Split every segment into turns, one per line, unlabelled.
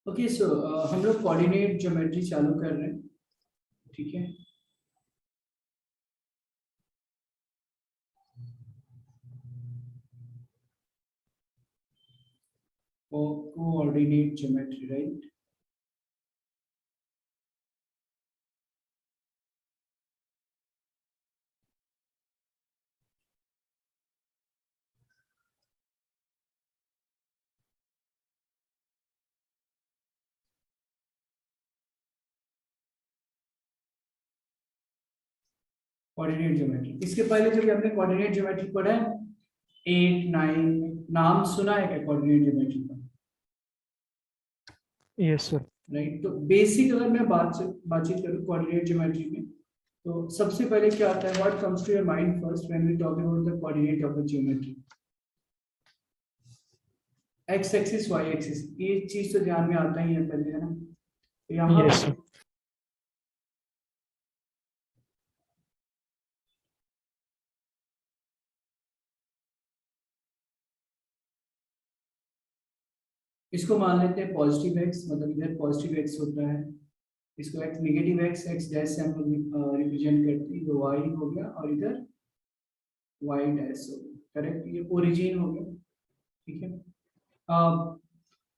Okay so हम लोग coordinate geometry चालू कर रहे हैं। ठीक है। Coordinate geometry right. Coordinate geometry, इसके पहले जब हमने कोऑर्डिनेट ज्योमेट्री पढ़ा है 8 9 नाम सुना है क्या कोऑर्डिनेट ज्योमेट्री का?
Yes sir.
राइट। तो बेसिक अगर मैं बातचीत करूँ कोऑर्डिनेट ज्योमेट्री में, तो सबसे पहले क्या आता है, what comes to your mind first when we talk about the coordinate of the geometry? X axis Y axis, ये चीज तो ध्यान में आता ही है पहले, है ना? तो यहाँ
यस सर।
इसको मान लेते हैं पॉजिटिव एक्स, मतलब इधर पॉजिटिव एक्स होता है, इसको x negative x x dash से हम लोग रिप्रेजेंट करते हैं, तो वाई हो गया और इधर वाई डैश हो गया। करेक्ट, ये ओरिजिन हो गया। ठीक है।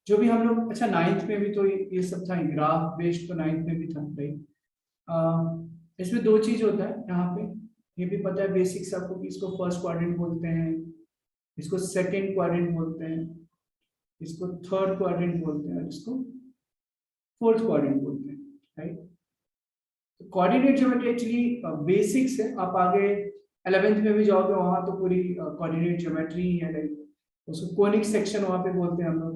जो भी हम लोग, अच्छा नाइन्थ में भी तो ये सब था, ग्राफ बेस्ड तो नाइन्थ में भी था राइट। इसमें दो चीज होता है यहाँ पे, ये भी पता है बेसिक्स आपको कि इसको फर्स्ट क्वाड्रेंट बोलते हैं, इसको सेकंड क्वाड्रेंट बोलते हैं, इसको थर्ड क्वाड्रेंट बोलते हैं और इसको फोर्थ क्वाड्रेंट बोलते हैं राइट। तो कोऑर्डिनेट ज्योमेट्री एक्चुअली बेसिक्स है, आप आगे 11th में भी जाओगे वहां तो पूरी कोऑर्डिनेट ज्योमेट्री ही है राइट। उसको कोनिक सेक्शन वहां पे बोलते हैं हम लोग,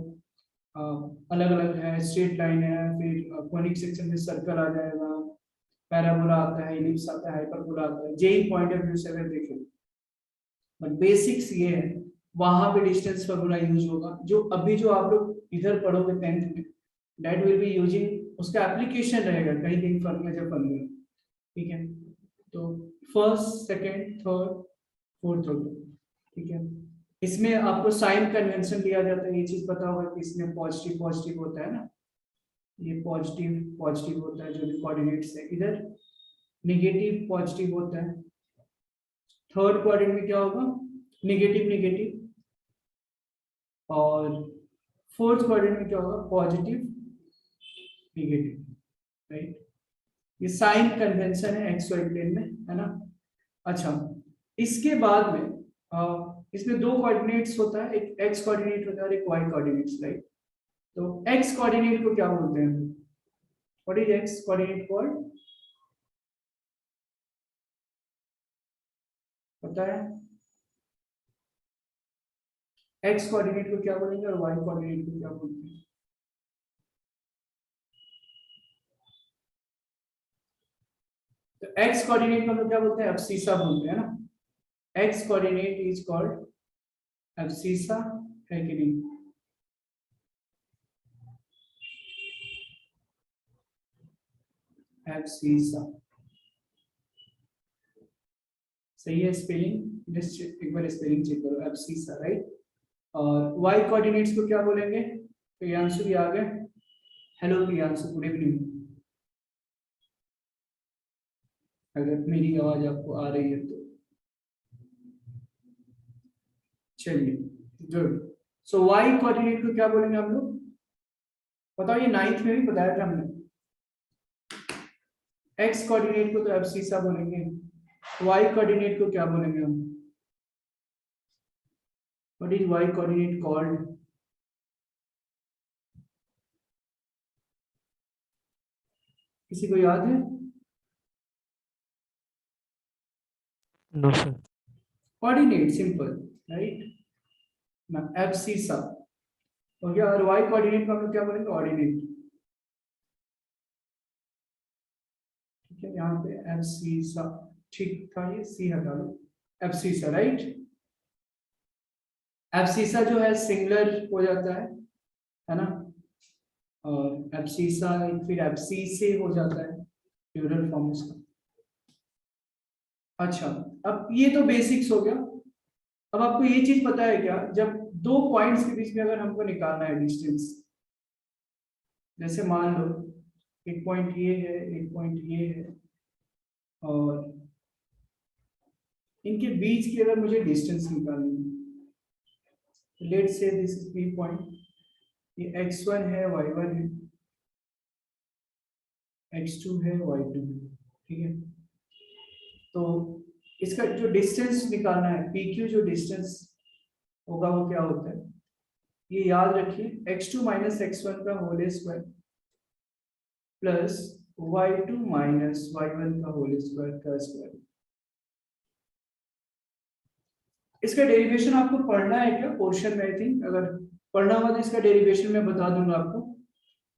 अलग अलग है, स्ट्रेट लाइन है, फिर कोनिक सेक्शन में सर्कल आ जाएगा, पैराबोला आता है, इलिप्स आता है, हाइपरबोला आता है, जेई पॉइंट ऑफ व्यू से अगर देखें। बट बेसिक्स ये है, वहां पे डिस्टेंस फार्मूला यूज होगा, जो अभी जो आप लोग इधर पढ़ोगे 10th में, दैट विल बी यूजिंग, उसका एप्लीकेशन रहेगा कहीं कहीं फार्मूला जब बनेगा। ठीक है। तो फर्स्ट सेकंड थर्ड फोर्थ होगा। ठीक है। इसमें आपको साइन कन्वेंशन दिया जाता है, ये चीज पता होगा कि इसमें पॉजिटिव पॉजिटिव होता है ना, ये पॉजिटिव पॉजिटिव होता है जो भी कोऑर्डिनेट्स है, इधर नेगेटिव पॉजिटिव होता है। थर्ड क्वाड्रेंट में क्या होगा, नेगेटिव नेगेटिव, और फोर्थ क्वाड्रेंट में क्या होगा, पॉजिटिव नेगेटिव राइट। ये साइन कन्वेंशन है एक्स वाई प्लेन में, है ना? अच्छा, इसके बाद में इसमें दो कोऑर्डिनेट्स होता है, एक एक्स कोऑर्डिनेट होता है और एक वाई कोऑर्डिनेट्स राइट। तो एक्स कोऑर्डिनेट को क्या बोलते हैं? What is x coordinate called? पता है? एक्स कोऑर्डिनेट को क्या बोलेंगे और वाई कोऑर्डिनेट को क्या बोलते हैं? तो एक्स कोऑर्डिनेट को हम लोग क्या बोलते हैं? एब्सिसा बोलते हैं ना। X coordinate is called abscissa, है कि नहीं? एब्सिसा सही है स्पेलिंग? जस्ट एक बार स्पेलिंग चेक करो, एब्सिसा राइट। और वाई कोऑर्डिनेट्स को क्या बोलेंगे? प्रियांशु भी आ गए। Hello Priyanshu, good evening. अगर मेरी आवाज आपको आ रही है तो चलिए, गुड। सो वाई कोऑर्डिनेट को क्या बोलेंगे हम लोग? बताओ, ये 9th में भी बताया था हमने। एक्स कोऑर्डिनेट को तो एब्सिसा बोलेंगे, वाई कोऑर्डिनेट को क्या बोलेंगे हम? What is Y coordinate called? किसी को याद है?
No sir.
Coordinate simple right ना, एब्सिसा हो गया। और वाई कोऑर्डिनेट को हम लोग क्या बोलेंगे? ऑर्डिनेट। ठीक है, यहाँ पे एब्सिसा ठीक था, ये सी हटा लो, एब्सिसा राइट। एब्सिसा जो है सिंगुलर हो जाता है ना? और एब्सिसा फिर एब्सिसे हो जाता है प्लूरल फॉर्म उसका। अच्छा, अब ये तो बेसिक्स हो गया। अब आपको ये चीज पता है क्या, जब दो पॉइंट्स के बीच में अगर हमको निकालना है डिस्टेंस, जैसे मान लो एक पॉइंट ये है, एक पॉइंट ये है, और इनके बीच की अगर मुझे डिस्टेंस निकालनी है, लेट से दिस इज पी पॉइंट, ये x1 है, y1 है, x2 है, y2 है, ठीक है। तो इसका जो डिस्टेंस निकालना है, PQ जो डिस्टेंस होगा वो क्या होता है, ये याद रखिए, x2 माइनस x1 का whole square plus y2 minus y1 का होल स्क्वायर का स्क्वायर। इसका डेरिवेशन आपको पढ़ना है क्या पोर्शन में? आई थिंक अगर पढ़ना हुआ तो इसका डेरिवेशन मैं बता दूंगा आपको।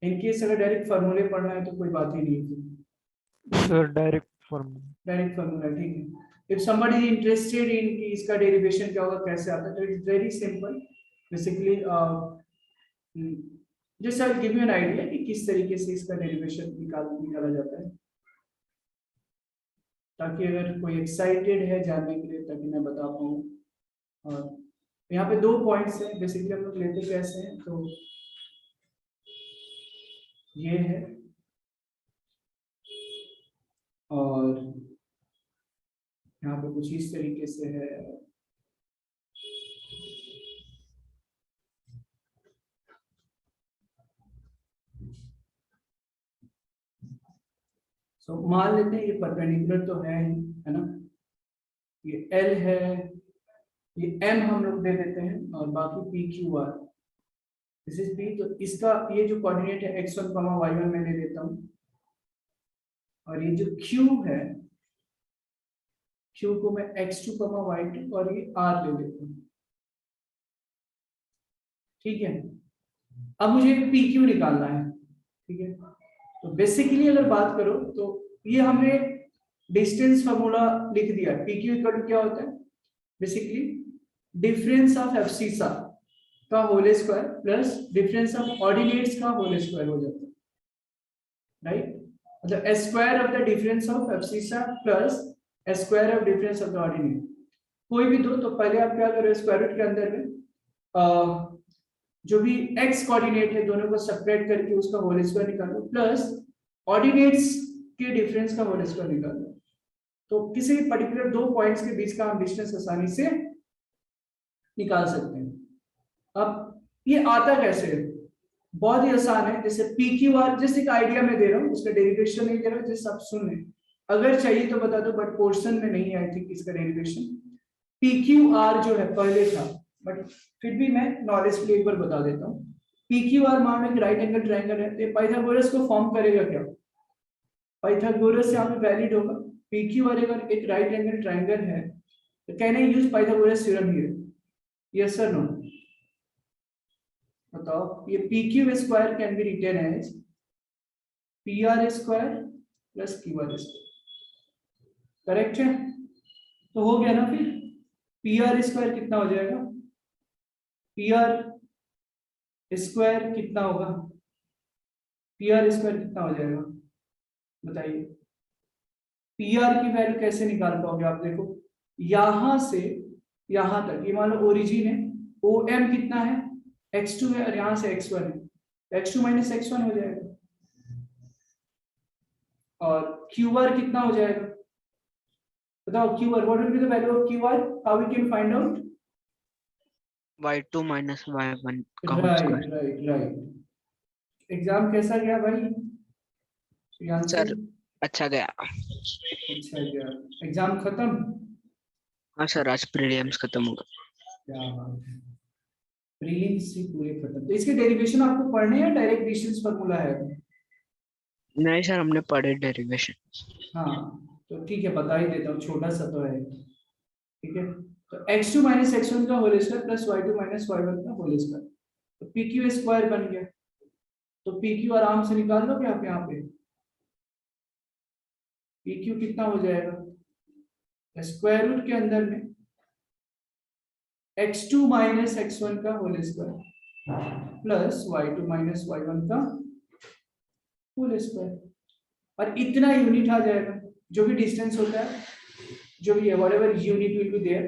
इन केस अगर डायरेक्ट फॉर्मूले पढ़ना है तो कोई बात ही नहीं है।
Sir direct formula.
Direct formula, ठीक है। If somebody is interested in कि इसका डेरिवेशन क्या होगा, कैसे आता है, तो it's very simple. Basically just I will give you an idea कि किस तरीके से इसका डेरिवेशन निकाला जाता है, ताकि अगर कोई एक्साइटेड है जानने के लिए, ताकि मैं बता पाऊँ। और यहाँ पे 2 पॉइंट्स हैं, बेसिकली हम लोग लेते कैसे हैं, तो ये है और यहाँ पे कुछ इस तरीके से है। मान लेते हैं ये परपेंडिकुलर तो है ही, है ना, ये L है, ये M हम लोग दे देते हैं, और बाकी PQR, दिस इज P। तो इसका ये जो कोऑर्डिनेट है x1, y1 में ले लेता हूँ, और ये जो Q है, Q को मैं x2, y2 और ये R ले लेता हूँ, ठीक है। अब मुझे PQ निकालना है, ठीक है। तो बेसिकली अगर बात करो तो ये हमने डिस्टेंस फार्मूला लिख दिया। PQ इक्वल टू क्या होता है, बेसिकली डिफरेंस ऑफ एब्सिसा का whole square plus difference of ordinates का होल स्क्वायर हो जाता है, राइट। मतलब square of the difference of abscissa plus square of difference of the ordinate, कोई भी दो। तो पहले आप क्या करो, स्क्वायर रूट के अंदर में जो भी x कोऑर्डिनेट है दोनों को सेपरेट करके उसका होल स्क्वायर निकालो, प्लस ऑर्डिनेट्स के डिफरेंस का होल स्क्वायर निकालो। तो किसी भी पर्टिकुलर 2 पॉइंट्स के बीच का हम डिस्टेंस आसानी से निकाल सकते हैं। अब ये आता कैसे है, बहुत ही आसान है। जैसे PQR, जैसे एक आइडिया मैं दे रहा हूँ, उसका डेरिवेशन नहीं दे रहा हूँ, जैसे आप सुन लें, अगर चाहिए तो बता दो, बट पोर्शन में नहीं है आई थिंक इसका डेरिवेशन। PQR जो है पहले था, बट फिर भी मैं नॉलेज के लिए एक बार बता देता हूँ। PQR मान लो कि राइट एंगल ट्रायंगल है, तो पाइथागोरस को फॉर्म करेगा क्या, पाइथागोरस यहाँ पे वैलिड होगा। PQR अगर एक राइट एंगल ट्रायंगल है तो can I use Pythagoras theorem here, yes और नो? बताओ। ये PQ square can be written as PR square plus QR square, correct है? तो हो गया ना, फिर PR स्क्वायर कितना हो जाएगा, PR स्क्वायर कितना होगा, PR स्क्वायर कितना हो जाएगा बताइए। PR की वैल्यू कैसे निकाल पाओगे आप, देखो यहां से यहां तक, ये मान लो ओरिजिन है, OM कितना है, x2 है, और यहां से x1 है, x2 माइनस x1 हो जाएगा। और QR कितना हो जाएगा बताओ, QR, what will be the value of QR, how we can find out,
y2 minus y1 का whole
right
square.
Right right. Exam कैसा गया भाई प्रियांशु?
सर अच्छा गया।
अच्छा गया, एग्जाम खत्म?
हाँ सर, आज प्रीलिम्स खत्म हो गया।
क्या बात है, प्रीलिम्स ही पूरे खत्म। तो इसके डेरिवेशन आपको पढ़ने या डायरेक्ट डिस्टेंस फार्मूला है?
नहीं सर, हमने पढ़े डेरिवेशन।
हाँ तो ठीक है, बता ही देता हूँ, छोटा सा तो है, ठीक है। तो x2 माइनस x1 का whole square plus y2 minus y1 का होल स्क्वायर, तो PQ स्क्वायर बन गया। तो PQ आराम से निकाल लो आप यहाँ पे, PQ कितना हो जाएगा, स्क्वायर रूट के अंदर में x2 माइनस x1 का whole square plus y2 minus y1 का होल स्क्वायर, और इतना यूनिट आ जाएगा। जो भी डिस्टेंस होता है, जो भी है, whatever unit will be there,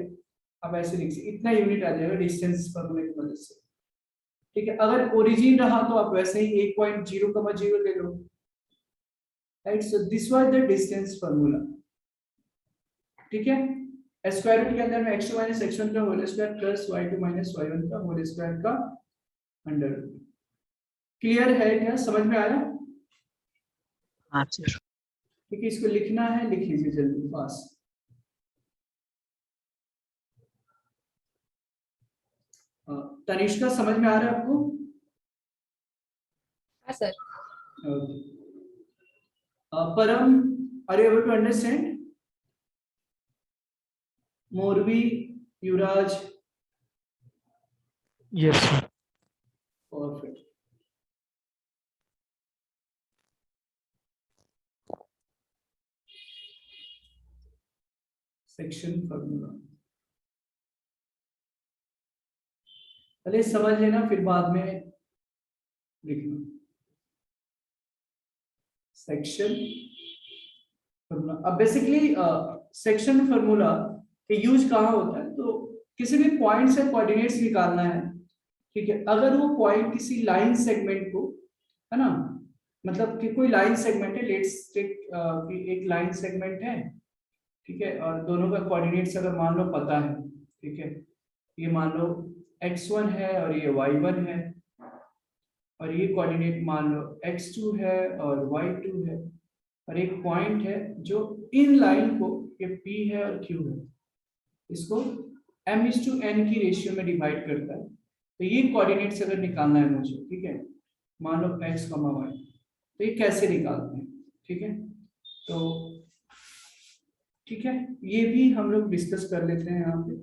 आप ऐसे लिख सकते, इतना यूनिट आ जाएगा डिस्टेंस फॉर्मूले की मदद से। ठीक है, अगर ओरिजिन रहा तो आप वैसे ही 1.0,0 ले लो, right. So this was the distance formula, ठीक है। स्क्वायर रूट के अंदर में x2 माइनस x1 का whole square plus y2 minus y1 का होल स्क्वायर का अंडर रूट। क्लियर है क्या, समझ में आया?
हाँ सर।
ठीक है, इसको लिखना है, लिख लीजिए जल्दी फास्ट। तनिष्का समझ में आ रहा है आपको?
हाँ sir.
Param, are you able to understand? Morvi, Yuvraj,
Yes, sir.
Perfect. Section formula पहले समझ लेना, फिर बाद में लिखना। सेक्शन फार्मूला, अब बेसिकली सेक्शन फार्मूला का यूज कहाँ होता है, तो किसी भी पॉइंट से कोऑर्डिनेट्स निकालना है, ठीक है। अगर वो पॉइंट किसी लाइन सेगमेंट को, है ना, मतलब कि कोई लाइन सेगमेंट है, लेट्स टेक कि एक लाइन सेगमेंट है, ठीक है, और दोनों का कोऑर्डिनेट्स अगर मान लो पता है, ठीक है, ये मान लो x1 है और ये y1 है, और ये कोऑर्डिनेट मान लो x2 है और y2 है, और एक पॉइंट है जो इन लाइन को, ये p है और q है, इसको m/n की रेशियो में डिवाइड करता है। तो ये कोऑर्डिनेट्स अगर निकालना है मुझे, ठीक है, मान लो x, y, तो ये कैसे निकालते हैं, ठीक है। तो ठीक है, ये भी हम लोग डिस्कस कर लेते हैं यहाँ पे,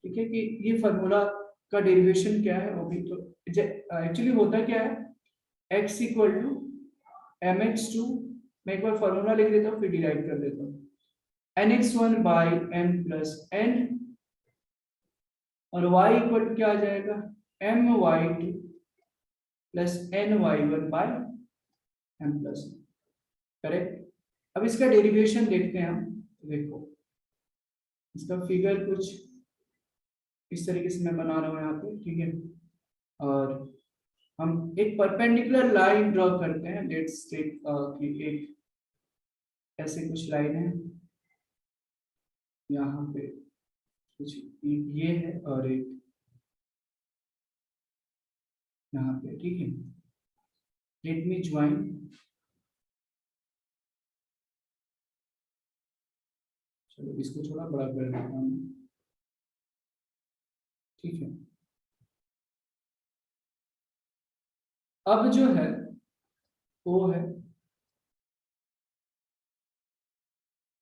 ठीक है, कि ये फार्मूला का डेरिवेशन क्या है वो भी। तो एक्चुअली होता क्या है, x इक्वल टू mx2, मैं एक बार फार्मूला लिख देता हूँ फिर डिराइव कर देता हूँ, nx1 by m plus n, और y इक्वल टू क्या आ जाएगा, my2 plus ny1 by m plus, correct. अब इसका डेरिवेशन देखते हैं हम, देखो इसका फिगर कुछ इस तरीके से मैं बना रहा हूँ यहाँ पे, ठीक है, और हम एक परपेंडिकुलर लाइन ड्रॉ करते हैं, लेट्स टेक कि एक ऐसे कुछ लाइन है, यहाँ पे कुछ ये है और एक यहाँ पे, ठीक है। लेट मी ज्वाइन, चलो इसको थोड़ा बड़ा कर देता हूँ, ठीक है। अब जो है वो है,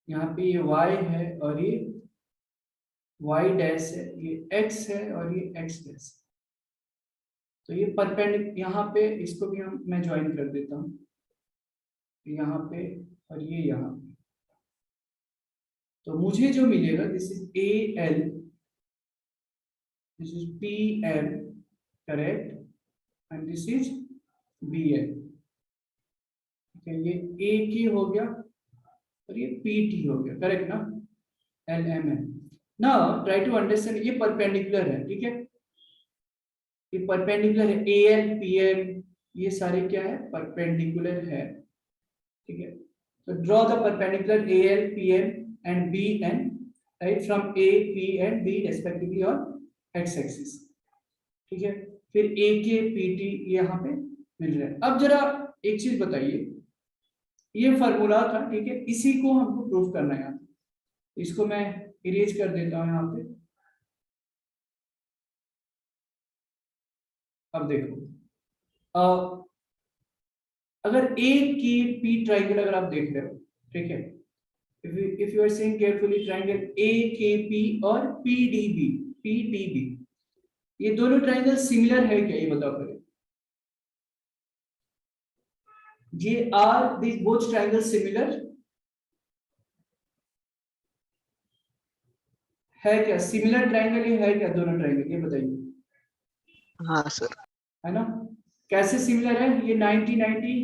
यहाँ पे ये y है और ये y डैश है, ये x है और ये x डैश है। तो ये परपेंडिकुलर, यहाँ पे इसको भी मैं ज्वाइन कर देता हूँ, यहाँ पे और ये यहाँ पे। तो मुझे जो मिलेगा, this is AL, this is PM, correct, and this is BL, ठीक है। ये AK हो गया और ये PT हो गया, करेक्ट ना, LMN। Now try to understand, ये परपेंडिकुलर है, ठीक है, ये परपेंडिकुलर है, AL PM ये सारे क्या है, परपेंडिकुलर है, ठीक है। तो draw the perpendicular AL PM and BN, right, from A, P and B respectively on x axis, ठीक है। फिर AK PT यहाँ पे मिल रहा है। अब जरा एक चीज बताइए, ये फार्मूला था, ठीक है, इसी को हमको प्रूफ करना है, इसको मैं इरेज कर देता हूँ यहाँ पे। अब देखो, अगर A की P ट्राइंगल अगर आप देख रहे हो, ठीक है, if you are seeing carefully triangle AKP और PDB, ये दोनों ट्राइंगल सिमिलर है क्या, ये बताओ पहले। ये are these both triangles similar है क्या, सिमिलर ट्राइंगल ये है क्या, दोनों ट्राइंगल, ये बताइए।
हाँ सर।
है ना, कैसे सिमिलर है, ये 90-90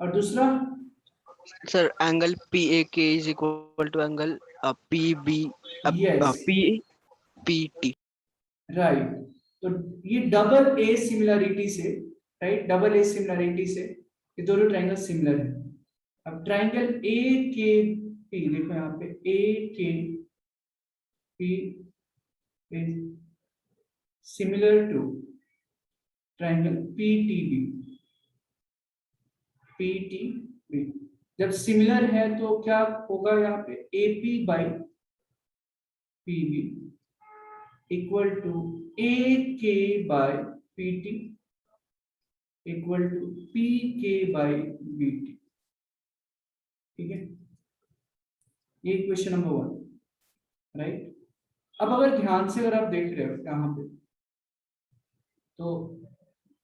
और दूसरा
sir angle PAK is equal to angle PB
yes,
PPT।
Right. तो ये डबल ए सिमिलरिटी से, राइट, डबल ए सिमिलरिटी से ये दोनों ट्रायंगल सिमिलर है। अब ट्रायंगल ए के पी, देखो यहाँ पे A K P is similar to triangle PTB. PTB जब सिमिलर है तो क्या होगा, यहाँ पे AP by PB equal to A K by PT equal to P K by BT. ठीक है, ये इक्वेशन नंबर 1, राइट। अब अगर ध्यान से अगर आप देख रहे हो यहाँ पे, तो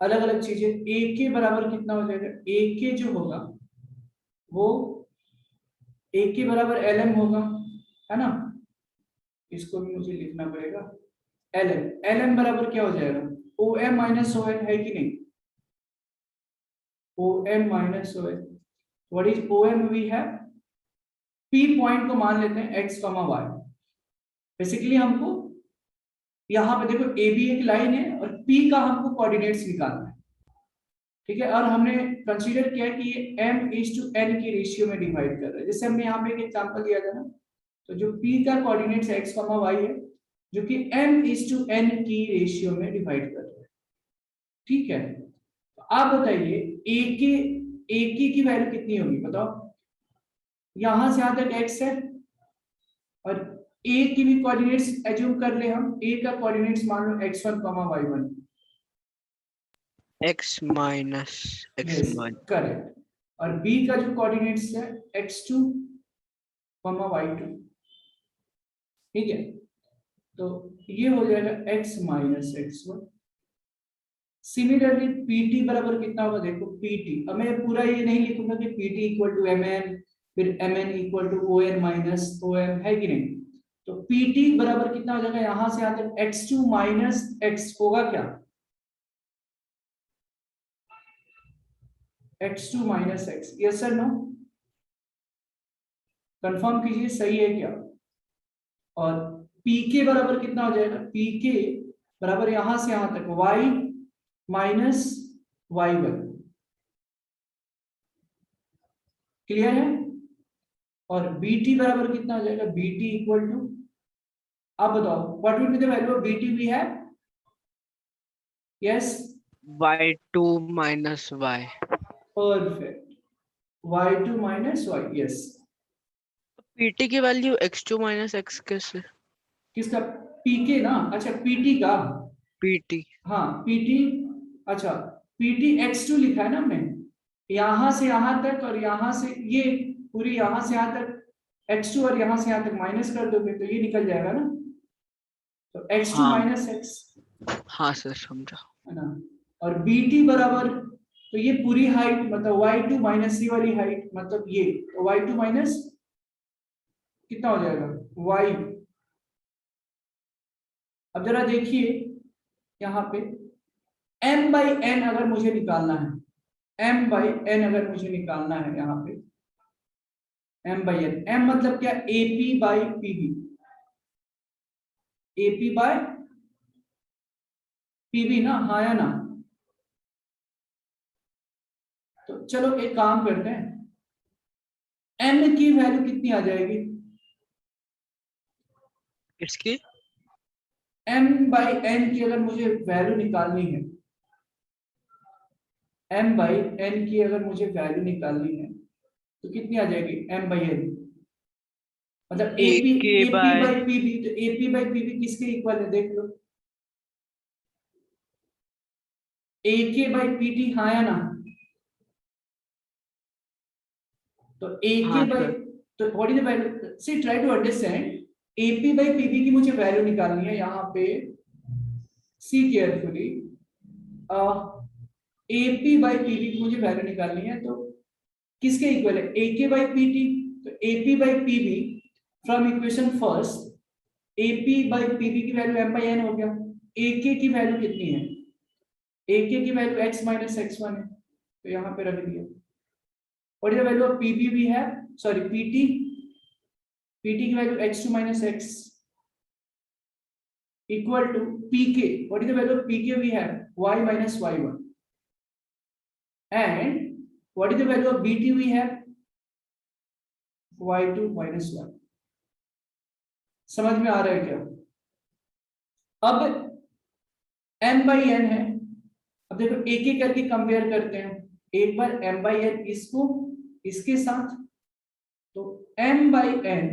अलग अलग चीजें, ए के बराबर कितना हो जाएगा, ए के जो होगा वो ए के बराबर एल एम होगा, है ना। इसको भी मुझे लिखना पड़ेगा, एल एम। एल एम बराबर क्या हो जाएगा, O M minus O N, है कि नहीं, O M minus O N. What is O M, we have P point को मान लेते हैं एक्स कॉमा वाई। बेसिकली हमको यहाँ पे देखो ए बी एक लाइन है और पी का हमको कोऑर्डिनेट्स निकालना है, ठीक है। और हमने कंसीडर किया कि ये m इज टू n की रेशियो में डिवाइड कर रहा है। जैसे हमने यहाँ पे एक एग्जांपल दिया था ना, तो जो p का कोऑर्डिनेट्स x, y है, जो कि m इज टू n की रेशियो में डिवाइड कर रहा है, ठीक है। तो आप बताइए a की वैल्यू कितनी होगी, बताओ। यहां से यहां तक x है और a की भी कोऑर्डिनेट्स एज्यूम कर ले हम, a का कोऑर्डिनेट्स मान लो x1, y1,
x minus x1,
correct. और b का जो कोऑर्डिनेट्स है x2, y2, ठीक है। तो ये हो जाएगा x minus x1। Similarly pt बराबर कितना होगा, देखो pt, अब मैं पूरा ये नहीं लिखूंगा कि pt इक्वल टू mn, फिर mn equal to on minus om, है कि नहीं। तो pt बराबर कितना हो जाएगा, यहां से यहां तक x2 माइनस x होगा क्या, x2 minus x, yes sir no, confirm कीजिए सही है क्या। और pk बराबर कितना हो जाएगा, pk बराबर यहां से यहां तक y माइनस y1, क्लियर है। और bt बराबर कितना हो जाएगा, bt इक्वल टू, आप बताओ what will be the value of bt we have, yes,
y2 minus y।
Perfect, y2 minus y, yes.
pt की वैल्यू x2 minus x कैसे?
किसका, pk ना, अच्छा pt का,
pt
हाँ pt, अच्छा pt x2 लिखा है ना हमने, यहां से यहां तक और यहां से ये पूरी यहां से यहां तक x2 और यहां से यहां तक माइनस कर दोगे तो ये निकल जाएगा ना, तो x2
हाँ
माइनस x,
हाँ सर समझा।
है ना। और bt बराबर, तो ये पूरी हाइट मतलब y2 माइनस ये वाली हाइट मतलब ये, तो y2 माइनस कितना हो जाएगा y। अब जरा देखिए यहाँ पे m बाई n अगर मुझे निकालना है, m बाई n अगर मुझे निकालना है यहाँ पे, m बाई n, m मतलब क्या, ap by pb, ap by pb ना, हाँ या ना। तो चलो एक काम करते हैं, m की वैल्यू कितनी आ जाएगी,
इसकी
m बाई n की अगर मुझे वैल्यू निकालनी है, m बाई n की अगर मुझे वैल्यू निकालनी है तो कितनी आ जाएगी, m बाई n, मतलब
एक के
ap
बाय
बाई pb, तो ap बाई pb किसके इक्वल है देख लो, ak बाई pt, हाँ या ना। तो ak
हाँ
बाई,
सर
तो what is the value, see try to understand, ap by pb की मुझे वैल्यू निकालनी है यहाँ पे, see carefully, ap by pb की मुझे वैल्यू निकालनी है, तो किसके इक्वल है, ak बाई pt, तो ap by pb from equation first, ap by pb की वैल्यू m बाई n हो गया, ak की वैल्यू कितनी है, ak की वैल्यू x माइनस x1 है, तो यहाँ पे रख दिया। What is the value of pb we have, sorry pt, pt की वैल्यू x2 minus x equal to pk, what is the value of pk? We have y minus y1. And what is the value of bt? We have y2 minus y. समझ में आ रहा है क्या? अब m by n है, अब देखो एक एक करके कंपेयर करते हैं। एक बार m by n इसको इसके साथ, तो m by n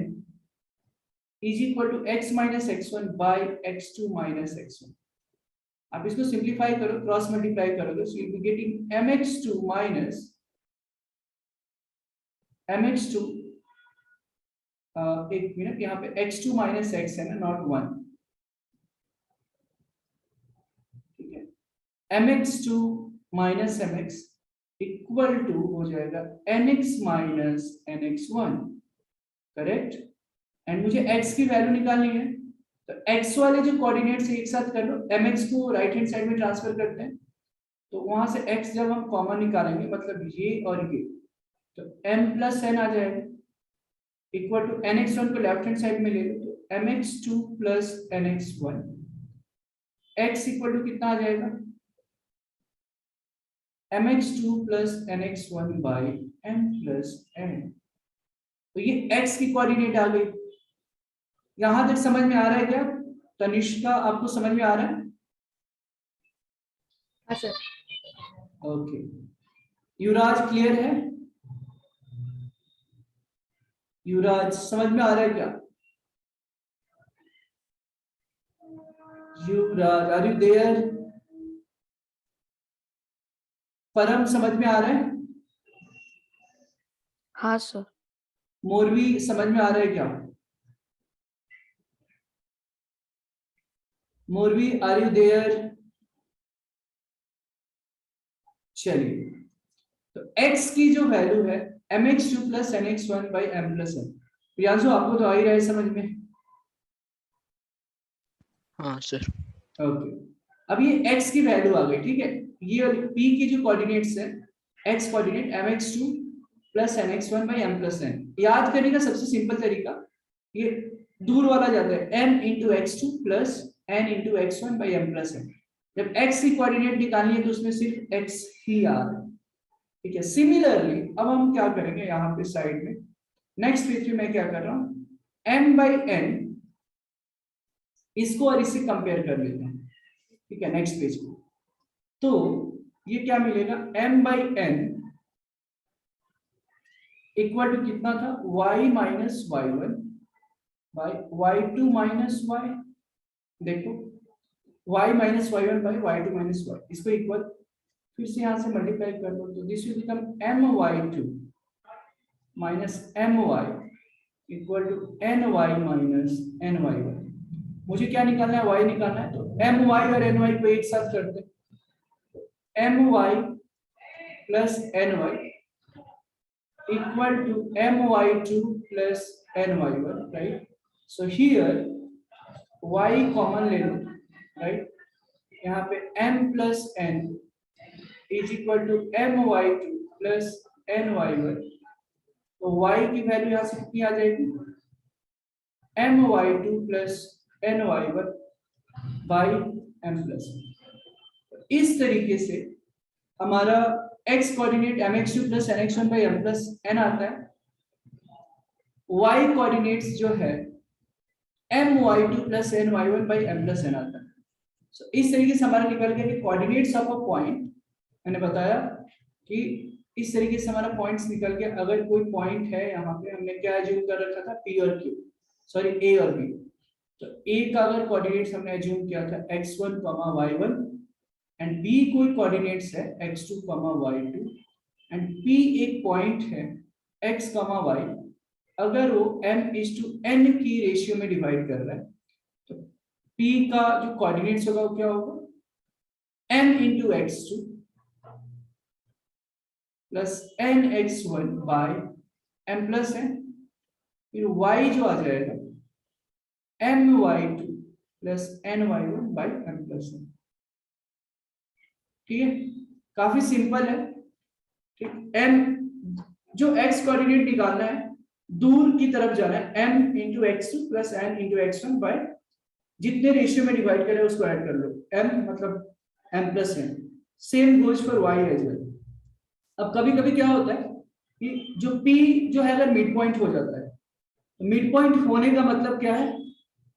is equal to x minus x1 by x2 minus x1. आप इसको सिंप्लीफाई करो, क्रॉस मल्टीप्लाई करोगे, so you'll be getting mx2 minus mx2, एक मिनट, यहाँ पे x2 minus x है ना, नॉट 1, ठीक है। mx2 minus mx equal to हो जाएगा nx minus nx1, correct. And मुझे x की वैल्यू निकालनी है, तो x वाले जो कोऑर्डिनेट्स एक साथ कर लो, mx को राइट हैंड साइड में ट्रांसफर करते हैं, तो वहां से x जब हम कॉमन निकालेंगे, मतलब ये और ये, तो m प्लस n आ जाएगा, इक्वल टू nx1 को लेफ्ट हैंड साइड में ले लो, तो mx2 plus nx1, x equal to कितना आ जाएगा, mx2 plus nx1 by m plus n। तो ये x की कोऑर्डिनेट आ गई। यहां तक समझ में आ रहा है क्या? तनिष्का, आपको समझ में आ रहा है?
हाँ सर।
ओके, युवराज क्लियर है? युवराज समझ में आ रहा है क्या? युवराज, आर यू देयर? परम समझ में आ रहा है?
हाँ सर।
मोरवी समझ में आ रहा है क्या? Morvi, are you there? चलिए, तो x की जो वैल्यू है mx2 plus nx1 by m plus n, Priyanshu आपको तो आ ही रहा है समझ में?
हाँ सर।
ओके, अब ये x की वैल्यू आ गई, ठीक है। ये p की जो कोऑर्डिनेट्स है, x coordinate mx2 plus nx1 by m plus n, याद करने का सबसे सिंपल तरीका, ये दूर वाला जाता है m into x2 plus n into x1 by m plus n। जब x की कोऑर्डिनेट निकालनी है तो उसमें सिर्फ x ही आ रहा है, ठीक है। सिमिलरली अब हम क्या करेंगे, यहाँ पे साइड में नेक्स्ट पेज पे मैं क्या कर रहा हूँ, m बाई n, इसको और इससे कंपेयर कर लेते हैं, ठीक है, नेक्स्ट पेज पे। तो ये क्या मिलेगा, m by n equal to कितना था, y minus y1 by y2 minus y, देखो y minus y1 by y2 minus y, इसको इक्वल फिर से यहां से मल्टीप्लाई कर लो, तो this will become my2 minus my equal to ny minus ny1। मुझे क्या निकालना है, y निकालना है, तो my और ny को एक साथ करते हैं, my plus ny equal to my2 plus ny1, right? So here y common ले लो, right? यहाँ पे m plus n is equal to my2 plus ny1, तो y की वैल्यू यहाँ से कितनी आ जाएगी, my2 plus ny1 by m plus। इस तरीके से हमारा x coordinate mx2 plus nx1 by m plus n आता है, y कोऑर्डिनेट्स जो है my2 plus ny1 by m plus n आता है। So, इस तरीके से हमारा निकल गया कि कोऑर्डिनेट्स ऑफ अ पॉइंट, मैंने बताया कि इस तरीके से हमारा पॉइंट्स निकल गया। अगर कोई पॉइंट है, यहाँ पे हमने क्या एज्यूम कर रखा था, p और q, सॉरी a और b, तो a का अगर कोऑर्डिनेट्स हमने एज्यूम किया था x1, y1, एंड b कोई कोऑर्डिनेट्स है x2, y2, एंड p एक पॉइंट है x, y, अगर वो m/n की रेशियो में डिवाइड कर रहा है, तो p का जो कोऑर्डिनेट्स होगा वो क्या होगा, m into x2 plus nx1 by m plus n, फिर y जो आ जाएगा my2 plus ny1 by m plus n। ठीक है, काफी सिंपल है, ठीक। m जो x कोऑर्डिनेट निकालना है, दूर की तरफ जाना है, m into x2 plus n into x1 by जितने रेशियो में डिवाइड करे उसको ऐड कर लो, m मतलब m plus n। Same goes for y as well. अब कभी कभी क्या होता है कि जो p जो है अगर मिड पॉइंट हो जाता है, तो मिड पॉइंट होने का मतलब क्या है,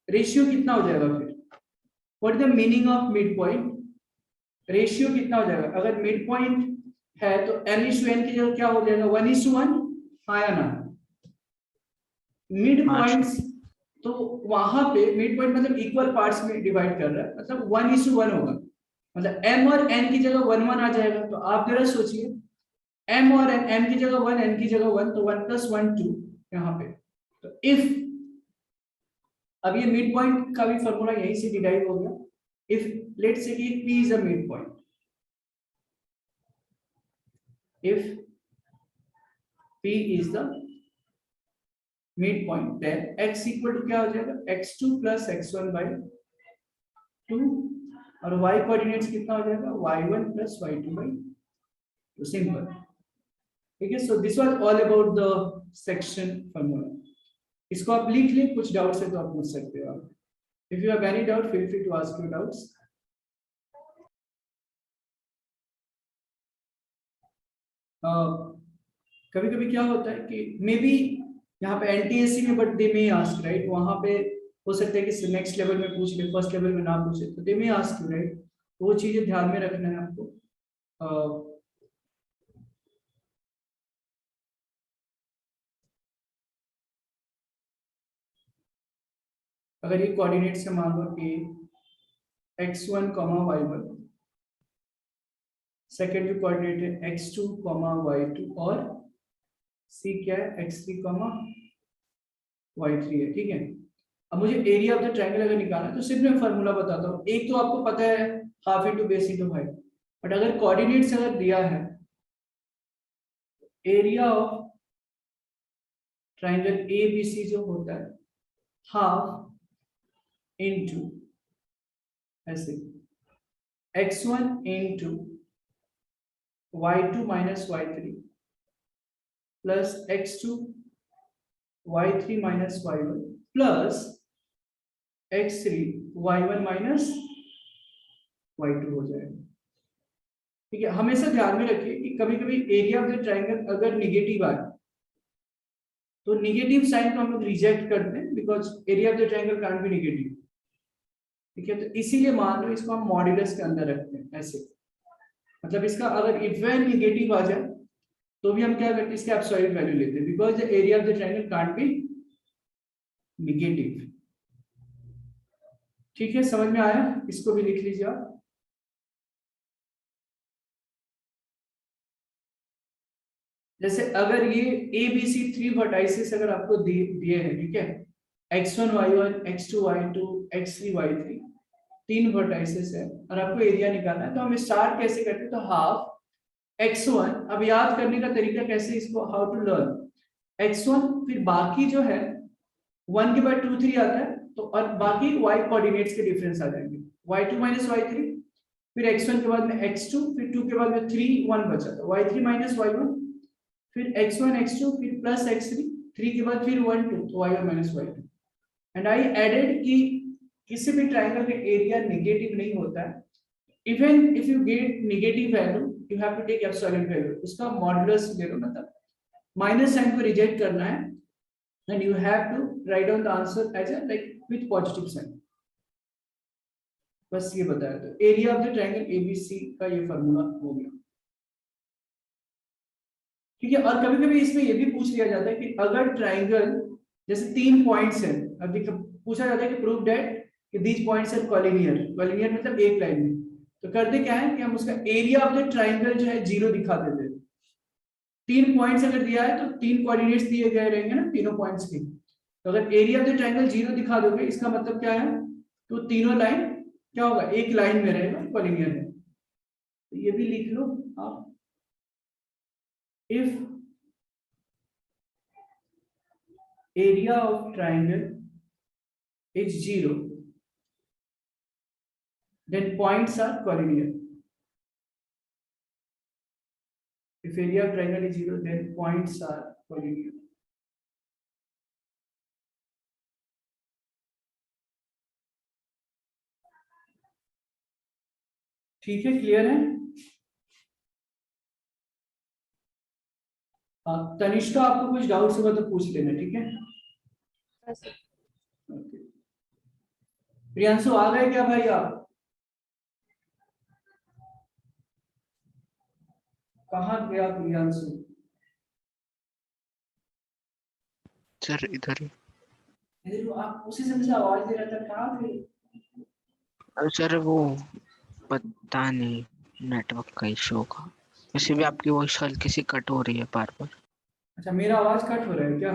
रेशियो कितना हो जाएगा फिर, what is the meaning of mid point, ratio कितना हो जाएगा, अगर मिड पॉइंट है तो m/n की जगह क्या हो जाएगा 1:1, हाँ या ना। मिड
हाँ सर।
पॉइंट्स तो वहां पे मिड पॉइंट मतलब इक्वल पार्ट्स में डिवाइड कर रहा है, मतलब 1:1 होगा, मतलब m और n की जगह 1:1 आ जाएगा। तो आप जरा सोचिए, m और n, m की जगह 1, n की जगह 1, तो 1 + 1 2 यहाँ पे। तो इफ, अब ये मिड पॉइंट का भी फॉर्मूला यहीं से डिराइव हो गया। इफ लेट्स से कि p is a mid point, if p is the mid point, then x equal to क्या हो जाएगा, x2 + x1/2, और y कोऑर्डिनेट्स कितना हो जाएगा, y1 + y2/2, सिंपल। ठीक है, सो this was all about the section formula. इसको आप लिख लें, कुछ डाउट्स है तो आप पूछ सकते हो। आप if you have any doubt feel free to ask your doubts. कभी कभी क्या होता है कि मे बी यहाँ पे एनटीएससी में, but they may ask, right, वहां पे हो सकता है कि नेक्स्ट लेवल में पूछ ले, फर्स्ट लेवल में ना पूछे, तो दे मे आस्क यू, राइट। तो वो चीजें ध्यान में रखना है आपको। अगर ये कोऑर्डिनेट्स है, मान लो कि x1, y1, सेकेंड जो कोऑर्डिनेट है x2, y2, और c क्या है, x3, y3 है, ठीक है। अब मुझे एरिया ऑफ द ट्रायंगल अगर निकालना है तो सिर्फ मैं फार्मूला बताता हूँ। एक तो आपको पता है half into base into height, but अगर कोऑर्डिनेट्स अगर दिया है, एरिया ऑफ ट्रायंगल एबीसी जो होता है हाफ इंटू ऐसे x1 into y2 minus y3 plus x2 y3 minus y1 plus x3 y1 minus y2 हो जाएगा। ठीक है, हमेशा ध्यान में रखिए कि कभी कभी एरिया ऑफ द ट्रायंगल अगर निगेटिव आए तो निगेटिव साइन को हम लोग रिजेक्ट करते हैं, because area of the triangle can't be negative. ठीक है, तो इसीलिए मान लो इसको हम मॉड्यूलस के अंदर रखते हैं ऐसे, मतलब इसका अगर इवन निगेटिव आ जाए तो भी हम क्या करते हैं, इसके एब्सोल्यूट वैल्यू लेते हैं, because the area of the triangle can't be negative. ठीक है, समझ में आया, इसको भी लिख लीजिए आप। जैसे अगर ये ए बी सी 3 वर्टाइसेस अगर आपको दिए हैं, ठीक है, x1 y1 x2 y2 x3 y3, 3 vertices है और आपको एरिया निकालना है, तो हम स्टार्ट कैसे करते हैं, तो हाफ x1, अब याद करने का तरीका कैसे, इसको हाउ टू लर्न, x1 फिर बाकी जो है 1 के बाद 2 3 आता है, तो और बाकी y कोऑर्डिनेट्स के डिफरेंस आ जाएंगे, y2 माइनस y3, फिर x1 के बाद में x2, फिर 2 के बाद में 3 1 बचा, तो y3 माइनस y1, फिर x1 x2, फिर प्लस x3, 3 के बाद फिर 1 2, तो y1 minus y2। And I added कि किसी भी ट्रायंगल का एरिया नेगेटिव नहीं होता है, even if you get negative value you have to take absolute value, उसका मॉडुलस ले लो, मतलब माइनस साइन को रिजेक्ट करना है, and you have to write down the answer as a like with positive sign. बस ये बताया, तो area of the triangle ABC का ये फार्मूला हो गया। ठीक है, और कभी कभी इसमें ये भी पूछ लिया जाता है कि अगर ट्रायंगल जैसे 3 पॉइंट्स हैं, अब पूछा जाता है कि प्रूव दैट कि these points are collinear, collinear मतलब एक लाइन में, तो करते क्या है कि हम उसका एरिया ऑफ द ट्रायंगल जो है 0 दिखा देते हैं। 3 पॉइंट्स अगर दिया है तो 3 कोऑर्डिनेट्स दिए गए रहेंगे ना तीनों पॉइंट्स के, तो अगर एरिया ऑफ द ट्रायंगल 0 दिखा दोगे इसका मतलब क्या है, तो तीनों लाइन क्या होगा, एक लाइन में रहेगा, कॉलिनियर है। तो ये भी लिख लो आप, if area of triangle is 0, then points are collinear. If area of triangle is 0, then points are collinear. ठीक है, क्लियर है? तनिष्का, आपको कुछ डाउट्स होगा तो पूछ लेना, ठीक है? ओके। प्रियांशु आ गए क्या भाई आप? कहाँ गया प्रियांशु?
सर इधर ही।
इधर वो, आप उसी समय से आवाज दे रहा था, कहाँ थे?
सर वो पता नहीं, नेटवर्क का इशू होगा। वैसे भी आपकी वॉइस हल्की सी कट हो रही है बार बार।
अच्छा, मेरा आवाज कट हो रहा है क्या?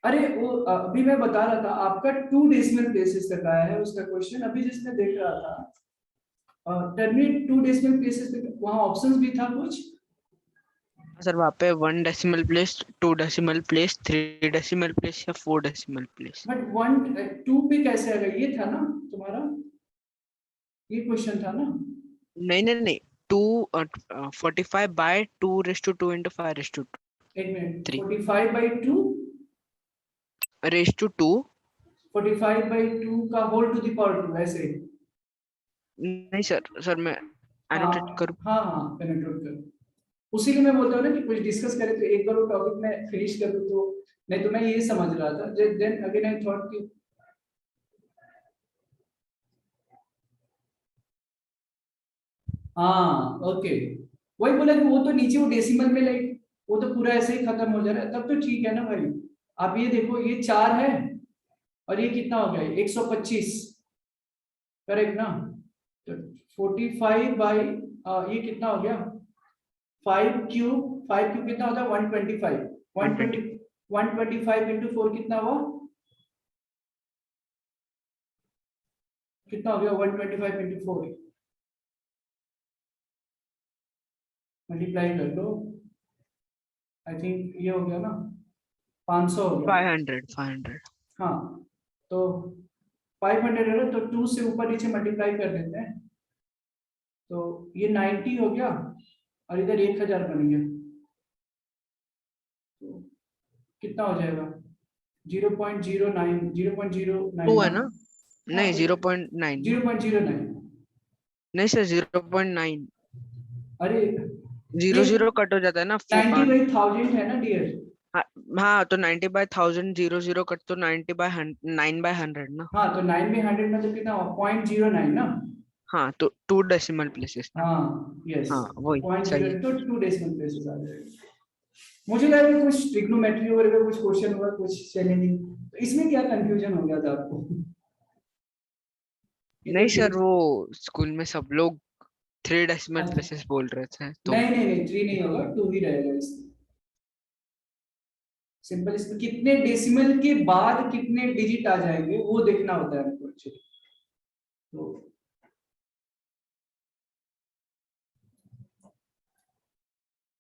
अरे वो अभी मैं बता रहा था, आपका 2 डेसिमल प्लेसेस तक आया है उसका क्वेश्चन, अभी जिसने देख रहा था। टर्मिनेट 2 डेसिमल प्लेसेस तक, वहाँ ऑप्शंस भी था कुछ।
सर वहाँ पे 1 decimal place, 2 decimal place, 3 decimal place या 4 डेसिमल प्लेस।
बट 1 2 पे कैसे आ गया, ये था ना तुम्हारा, ये क्वेश्चन था ना?
नहीं नहीं नहीं, 245/2^2 × 5^2
एक मिनट,
3
45/2,
⁻²2।
45/2 का होल टू द पावर 2, ऐसे?
नहीं सर, सर मैं
हाँ
एनोटेट करूँ?
हाँ हाँ, पेनिट्रेट कर। उसी लिए मैं बोलता हूँ ना कि कुछ डिस्कस करें तो एक बार वो टॉपिक में फिनिश कर दूं, तो नहीं तो मैं ये समझ रहा था, देन अगेन आई थॉट कि हाँ ओके, वही बोला कि वो तो नीचे वो डेसिमल में, लाइक वो तो पूरा ऐसे ही खत्म हो जा रहा है, तब तो ठीक है ना भाई। आप ये देखो, ये 4 है और ये कितना हो गया, 125, करेक्ट ना? तो 45 बाई ये कितना हो गया, 5 क्यूब कितना होता है, 125।
120।
125 × 4 कितना हुआ, कितना हो गया 125 × 4, मल्टीप्लाई कर लो। आई थिंक ये हो गया ना, 500 हो गया।
500।
हाँ, तो 500 है ना, तो 2 से ऊपर नीचे मल्टीप्लाई कर देते हैं, तो ये 90 हो गया और इधर 1000 बन गया, तो कितना हो जाएगा, 0.09, 0.09
2 है
ना?
ना?
हाँ
नहीं,
तो
0.9 ना?
0.09,
नहीं सर, 0.9।
अरे
जीरो
ये
जीरो कट हो जाता है ना।
90/1000 है ना डियर?
हाँ हाँ, तो 90/1000, 0 0 कट तो 9/100 ना।
हाँ, तो 9/100 में तो कितना हुआ, 0.09 ना?
हाँ, तो 2 डेसिमल प्लेसेस ना।
हाँ यस,
हाँ
तो
वही
पॉइंट
सही
जीरो
है।
तो 2 डेसिमल प्लेसेस आ जाएगा। मुझे लगा कि कुछ ट्रिग्नोमेट्री वगैरह का कुछ क्वेश्चन होगा, कुछ चैलेंजिंग, तो इसमें क्या कंफ्यूजन हो गया था आपको? ये तो
नहीं सर,
ठीक।
वो स्कूल में सब लोग 3 डेसिमल प्लेसेस
अच्छा,
बोल रहे थे तो।
नहीं नहीं नहीं, 3 नहीं होगा, 2 ही रहेगा इसमें। सिंपल, इसमें कितने डेसिमल के बाद कितने डिजिट आ जाएंगे वो देखना होता है हमको एक्चुअली। तो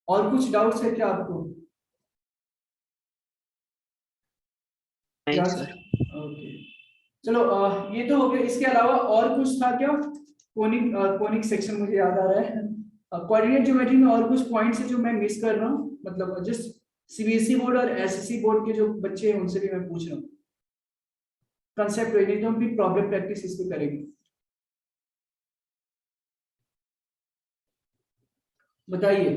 और कुछ डाउट्स है क्या आपको?
नहीं
क्या?
सर।
ओके, चलो ये तो हो गया, इसके अलावा और कुछ था क्या? कोनिक, कोनिक सेक्शन मुझे याद आ रहा है। कोऑर्डिनेट ज्योमेट्री में और कुछ पॉइंट्स है जो मैं मिस कर रहा हूँ, मतलब जस्ट सीबीएसई बोर्ड और एसएससी बोर्ड के जो बच्चे हैं उनसे भी मैं पूछ रहा हूँ, कंसेप्ट वही, नहीं तो हम भी प्रॉब्लम प्रैक्टिस इस पे करेंगे। बताइए।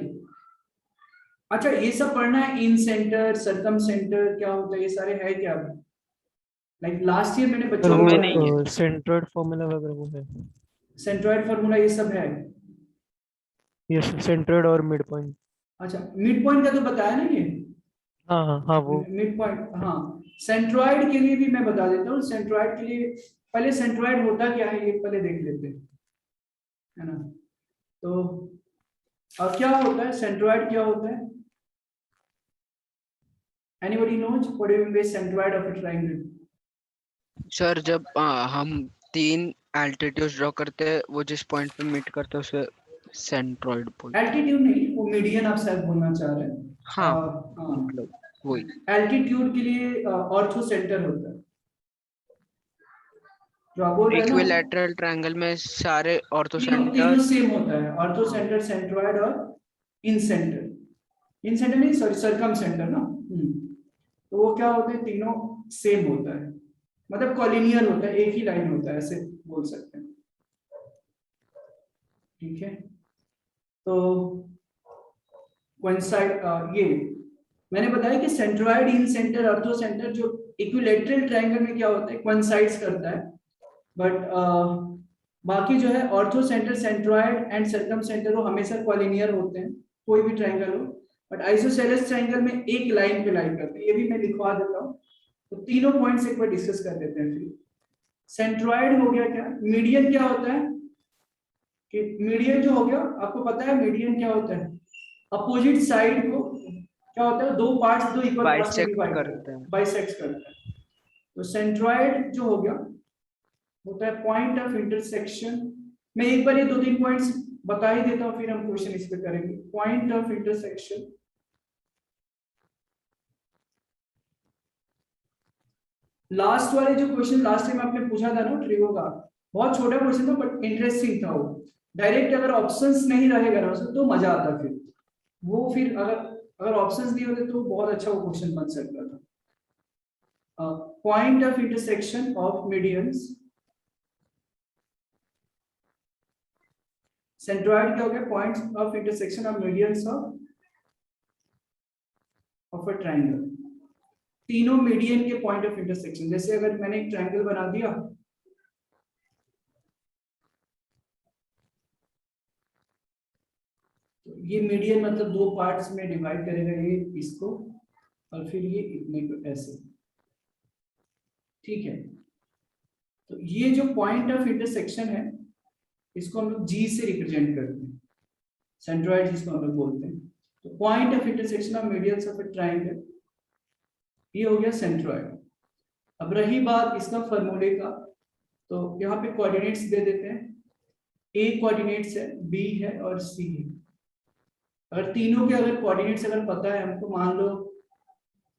अच्छा, ये सब पढ़ना है, इन सेंटर, सरकम सेंटर क्या होता है, ये सारे है क्या? लाइक लास्ट ईयर मैंने
सर
बच्चों को
वो
हमें नहीं है।
पढ़ाया,
सेंट्रोइड फॉर्मूला वगैरह वो है।
सेंट्रॉइड फार्मूला ये सब है।
यस, सेंट्रोइड और मिड पॉइंट।
अच्छा, मिड पॉइंट का तो बताया ना ये,
हाँ हाँ हाँ वो।
मिड पॉइंट, हाँ। सेंट्रॉइड के लिए भी मैं बता देता हूँ, सेंट्रॉइड के लिए पहले सेंट्रॉइड होता क्या है ये पहले देख लेते हैं, है ना? तो अब क्या होता है सेंट्रॉइड, क्या होता है? Anybody knows what do you mean by centroid of a triangle?
Sir जब हम 3 एल्टीट्यूड ड्रॉ करते हैं, वो जिस पॉइंट पे मीट करते हैं उसे सेंट्रोइड बोलते हैं।
एल्टीट्यूड नहीं, वो मीडियन आप शायद बोलना चाह रहे हैं।
हाँ,
हाँ,
मतलब वही।
एल्टीट्यूड के लिए ऑर्थो सेंटर होता है, जो आप बोल रहे हैं ना,
इक्विलैटरल ट्रायंगल में सारे ऑर्थो
तीनों तीनों
सेंटर।
सेम होता है, ऑर्थो
हाँ।
सेंटर, सेंट्रॉइड और इन सेंटर। इन सेंटर नहीं, सॉरी, सरकम सेंटर ना। तो वो क्या होते हैं, तीनों सेम होता है, मतलब कॉलिनियर होता है, एक ही लाइन होता है, ऐसे बोल सकते हैं। ठीक है, तो कोइंसाइड ये मैंने बताया कि सेंट्रॉइड, इन सेंटर, अर्थो सेंटर, जो इक्विलेटरल ट्रायंगल में क्या होता है, कोइंसाइड्स करता है, बट बाकी जो है ortho centre, centroid and circum centre वो हमेशा कॉलिनियर होते हैं, कोई भी ट्रायंगल हो, बट आइसोसेलेस ट्रायंगल में एक लाइन पे लाई करते हैं। ये भी मैं लिखवा देता हूँ, तो तीनों पॉइंट्स एक बार डिस्कस कर देते हैं। फिर सेंट्रॉइड हो गया, क्या मीडियन क्या होता है, कि मीडियन जो हो गया, आपको पता है मीडियन क्या होता है, अपोजिट साइड को क्या होता है, दो पार्ट्स, दो इक्वल पार्ट्स में
बाइसेक्ट
डिवाइड
करते हैं।
बाइसेक्ट करता है। तो सेंट्रॉइड जो हो गया होता है पॉइंट ऑफ इंटरसेक्शन। मैं एक बार ये दो तीन पॉइंट्स बता ही देता हूं, फिर हम क्वेश्चन इस पे करेंगे। पॉइंट ऑफ इंटरसेक्शन, लास्ट वाले जो क्वेश्चन लास्ट टाइम आपने पूछा था ना ट्रिगो का, बहुत छोटा क्वेश्चन था बट इंटरेस्टिंग था वो। डायरेक्ट अगर ऑप्शंस नहीं रहेगा ना उसमें तो मजा आता, फिर वो फिर अगर ऑप्शंस नहीं होते तो बहुत अच्छा वो क्वेश्चन बन सकता था। Point of intersection of medians, centroid क्या हो गया, point of intersection of medians of a triangle, तीनों मीडियन के पॉइंट ऑफ इंटरसेक्शन। जैसे अगर मैंने एक ट्रायंगल बना दिया, तो ये मीडियन मतलब दो पार्ट्स में डिवाइड करेगा, ये इसको और फिर ये इतने को ऐसे, ठीक है। तो ये जो पॉइंट ऑफ इंटरसेक्शन है इसको हम लोग जी से रिप्रेजेंट करते हैं, सेंट्रॉइड जिसको हम लोग बोलते हैं। तो point of intersection of medians of a triangle, ये हो गया सेंट्रॉइड। अब रही बात इसका फॉर्मूले का, तो यहाँ पे कोऑर्डिनेट्स दे देते हैं। ए कोऑर्डिनेट्स है, बी है और सी है। अगर तीनों के अगर कोऑर्डिनेट्स अगर पता है हमको, मान लो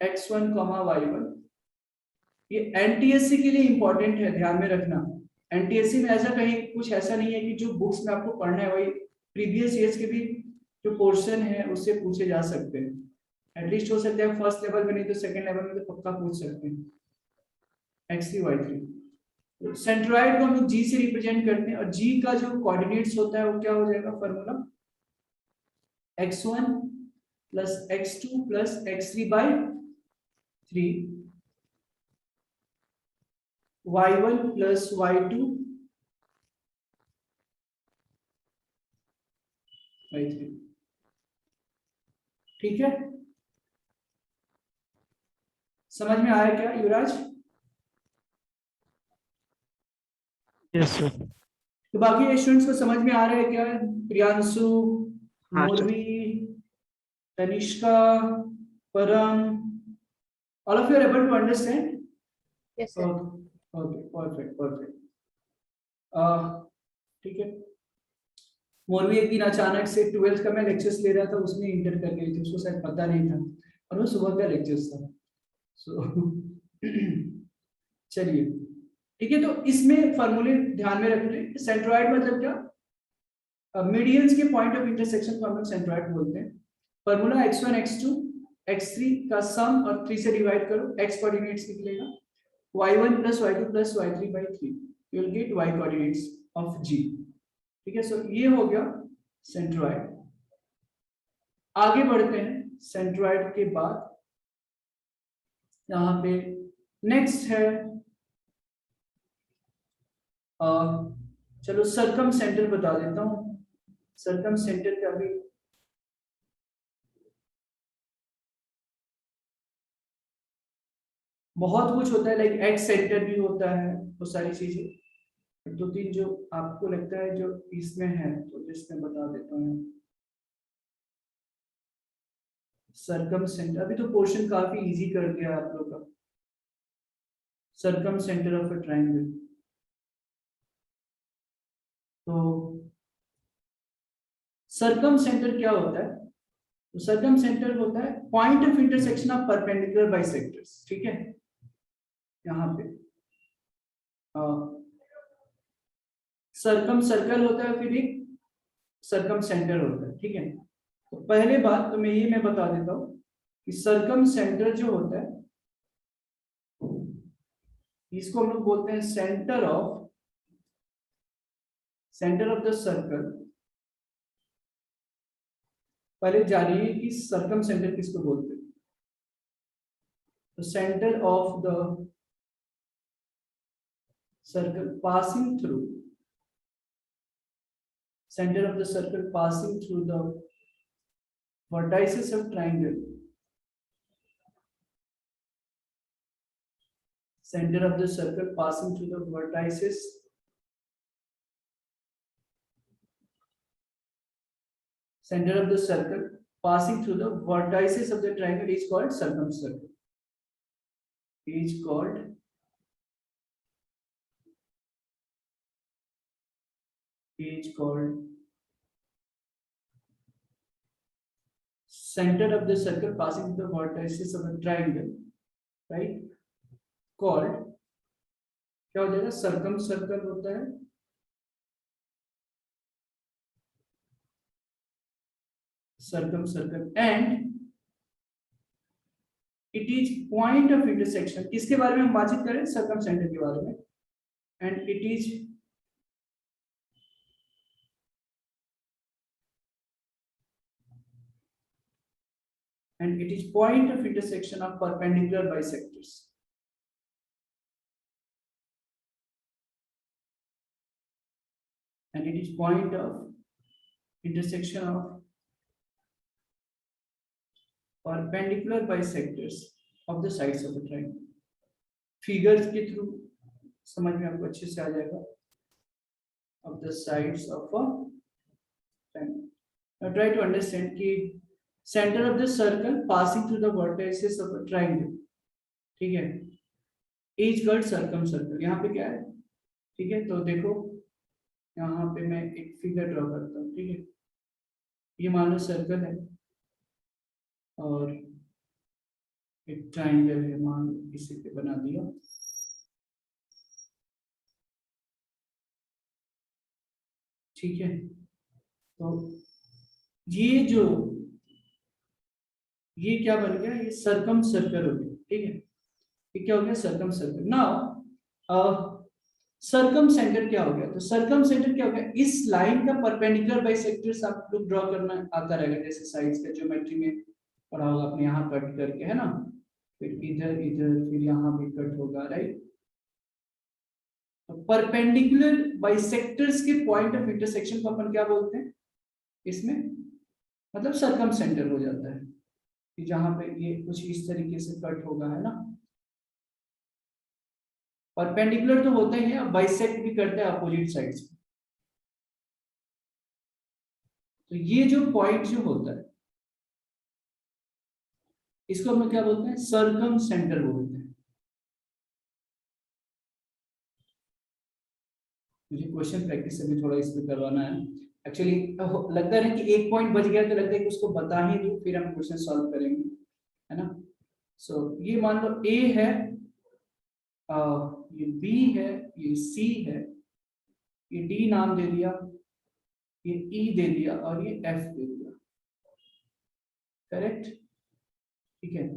x1, y1, ये एनटीएससी के लिए इंपॉर्टेंट है, ध्यान में रखना। एनटीएससी में ऐसा कहीं कुछ ऐसा नहीं है कि जो बुक्स में आपको पढ़ना है वही प्रीवियस ईयर्स के भी जो पोर्शन है उससे पूछे जा सकते हैं। एटलीस्ट हो सकता है फर्स्ट लेवल में, नहीं तो सेकंड लेवल में तो पक्का पूछ सकते हैं। x3 y3, सेंट्रॉइड को हम लोग जी से रिप्रेजेंट करते हैं, और जी का जो कोऑर्डिनेट्स होता है वो क्या हो जाएगा, formula x1 plus x2 plus x3 by 3, y1 plus y2 by 3, ठीक है। समझ में आया क्या युवराज?
Yes sir.
तो बाकी स्टूडेंट्स को समझ में आ रहा है क्या? प्रियांशु,
हाँ सर।
मौलवी, तनिष्का, परम, all of you are able to understand?
Yes, sir.
Okay, perfect. ठीक है। मौलवी एक दिन अचानक से 12th का मैं लेक्चर्स ले रहा था, उसमें इंटर कर गई थी, उसको शायद पता नहीं था, और वो सुबह का लेक्चर्स था। सो चलिए ठीक है। तो इसमें फॉर्मूले ध्यान में रखिए। सेंट्रॉइड मतलब क्या, मीडियंस के पॉइंट ऑफ इंटरसेक्शन को हम लोग सेंट्रॉइड बोलते हैं। फॉर्मूला x1 x2 x3 का सम और 3 से डिवाइड करो, x कोऑर्डिनेट्स निकलेगा, y1 plus y2 plus y3 by 3, you will get y coordinates of g, ठीक है। सो ये हो गया सेंट्रॉइड। आगे बढ़ते हैं, सेंट्रॉइड के बाद यहाँ पे नेक्स्ट है चलो सरकम सेंटर बता देता हूँ। सरकम सेंटर का भी बहुत कुछ होता है, लाइक एक्स सेंटर भी होता है, वो सारी चीजें। दो तीन जो आपको लगता है जो इसमें है तो जिसमें बता देता हूँ। सरकम सेंटर अभी तो पोर्शन काफी इजी कर दिया आप लोग का। सरकम सेंटर ऑफ अ ट्रायंगल, तो सरकम सेंटर क्या होता है? तो सरकम सेंटर होता है point of intersection of perpendicular bisectors, ठीक है। यहाँ पे सरकम सर्कल होता है, फिर एक सरकम सेंटर होता है, ठीक है। तो पहले बात तो मैं बता देता हूँ कि सरकम सेंटर जो होता है इसको हम लोग बोलते हैं सेंटर ऑफ द सर्कल पहले जानिए कि सर्कम सेंटर किसको बोलते हैं। तो centre of the circle passing through, center of the circle passing through the vertices of triangle, center of the circle passing through the vertices center of the circle passing through the vertices of the triangle is called circumcircle, is called center of the circle passing through the vertices of a triangle, right, called क्या हो जाएगा, circumcircle होता है, circumcircle, and it is point of intersection. किसके बारे में हम बातचीत करें, circumcenter के बारे में, and it is point of intersection of perpendicular bisectors. And it is point of intersection of perpendicular bisectors of the sides of the triangle. Figures के through समझ में आपको अच्छे से आ जाएगा, of the sides of a triangle. Now try to understand कि center of the circle passing through the vertices of a triangle, ठीक है, is called circumcircle. यहाँ पे क्या है, ठीक है, तो देखो यहाँ पे मैं एक फिगर ड्रॉ करता हूँ, ठीक है, ये मान लो सर्कल है और एक ट्राइंगल है, मान लो इसी पे बना दिया, ठीक है, तो ये क्या बन गया, ये सर्कम सर्कल हो गया, ठीक है, ये क्या हो गया, circum circle. Now circum centre क्या हो गया, तो सर्कम सेंटर क्या हो गया, इस लाइन का परपेंडिकुलर बाइसेक्टर्स आप लोग ड्रॉ करना आता रहेगा, जैसे साइड्स का ज्योमेट्री में पढ़ा होगा आपने, यहाँ कट करके, है ना, फिर इधर इधर, फिर यहाँ भी कट होगा, राइट। तो परपेंडिकुलर बाइसेक्टर्स के पॉइंट ऑफ इंटरसेक्शन को अपन क्या बोलते हैं इसमें, मतलब सर्कम सेंटर हो जाता है, कि जहां पे ये कुछ इस तरीके से कट होगा, है ना, परपेंडिकुलर तो होता ही है, बाइसेक्ट भी करते हैं अपोजिट साइड्स। तो ये जो पॉइंट जो होता है इसको हम क्या बोलते हैं, सर्कम सेंटर बोलते हैं। मुझे क्वेश्चन प्रैक्टिस से भी थोड़ा इस पे करवाना है एक्चुअली, लगता है ना कि एक पॉइंट बच गया तो लगता है कि उसको बता ही दो, फिर हम क्वेश्चन सॉल्व करेंगे, है ना। सो ये मान लो ए है, ये बी है, ये सी है, ये डी नाम दे दिया, ये ई दे दिया और ये एफ दे दिया, करेक्ट, ठीक है।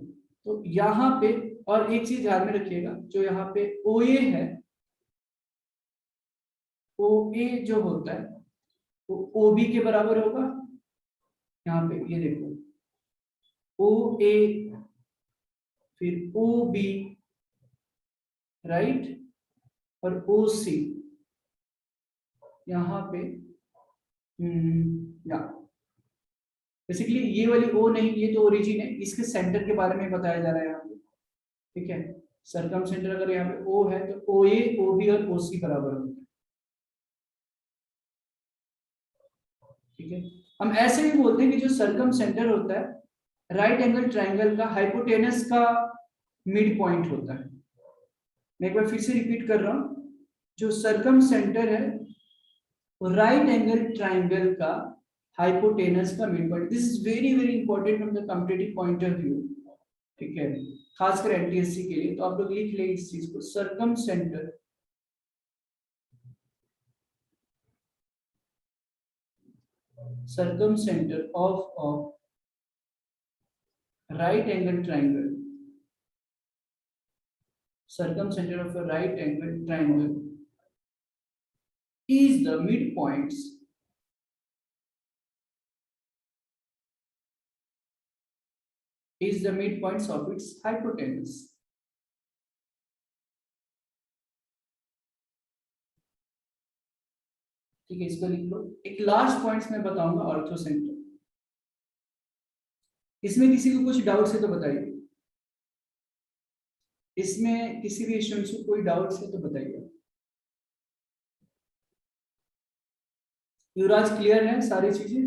तो यहाँ पे और एक चीज ध्यान में रखिएगा, जो यहाँ पे ओ ए है, ओ ए जो होता है वो ओ बी के बराबर होगा। यहाँ पे ये देखो, ओ ए फिर ओ बी, राइट, और ओ सी यहाँ पे, या बेसिकली ये वाली ओ नहीं, ये तो ओरिजिन है, इसके सेंटर के बारे में बताया जा रहा है यहाँ पे, ठीक है। सर्कम सेंटर अगर यहाँ पे ओ है तो ओ ए, ओ बी और ओ सी बराबर होता है, ठीक है। हम ऐसे भी बोलते हैं कि जो सर्कम सेंटर होता है राइट एंगल ट्राइंगल का हाइपोटेनस का मिड पॉइंट होता है। मैं एक बार फिर से रिपीट कर रहा हूं, जो सर्कम सेंटर है वो राइट एंगल ट्राइंगल का हाइपोटेनस का mid point. This is very very important from the competitive point of view, ठीक है, खासकर एनटीएससी के लिए। तो आप लोग लिख ले इस चीज को, circum centre of right angle triangle, circumcenter of a right angle triangle is the midpoints is the midpoints of its hypotenuse. ठीक है, इसको लिख लो। एक लास्ट पॉइंट्स में बताऊंगा ऑर्थोसेंटर। इसमें किसी को कुछ डाउट है तो बताइए, इसमें किसी भी स्टूडेंट्स को कोई डाउट है तो बताइए। युवराज क्लियर है सारी चीजें?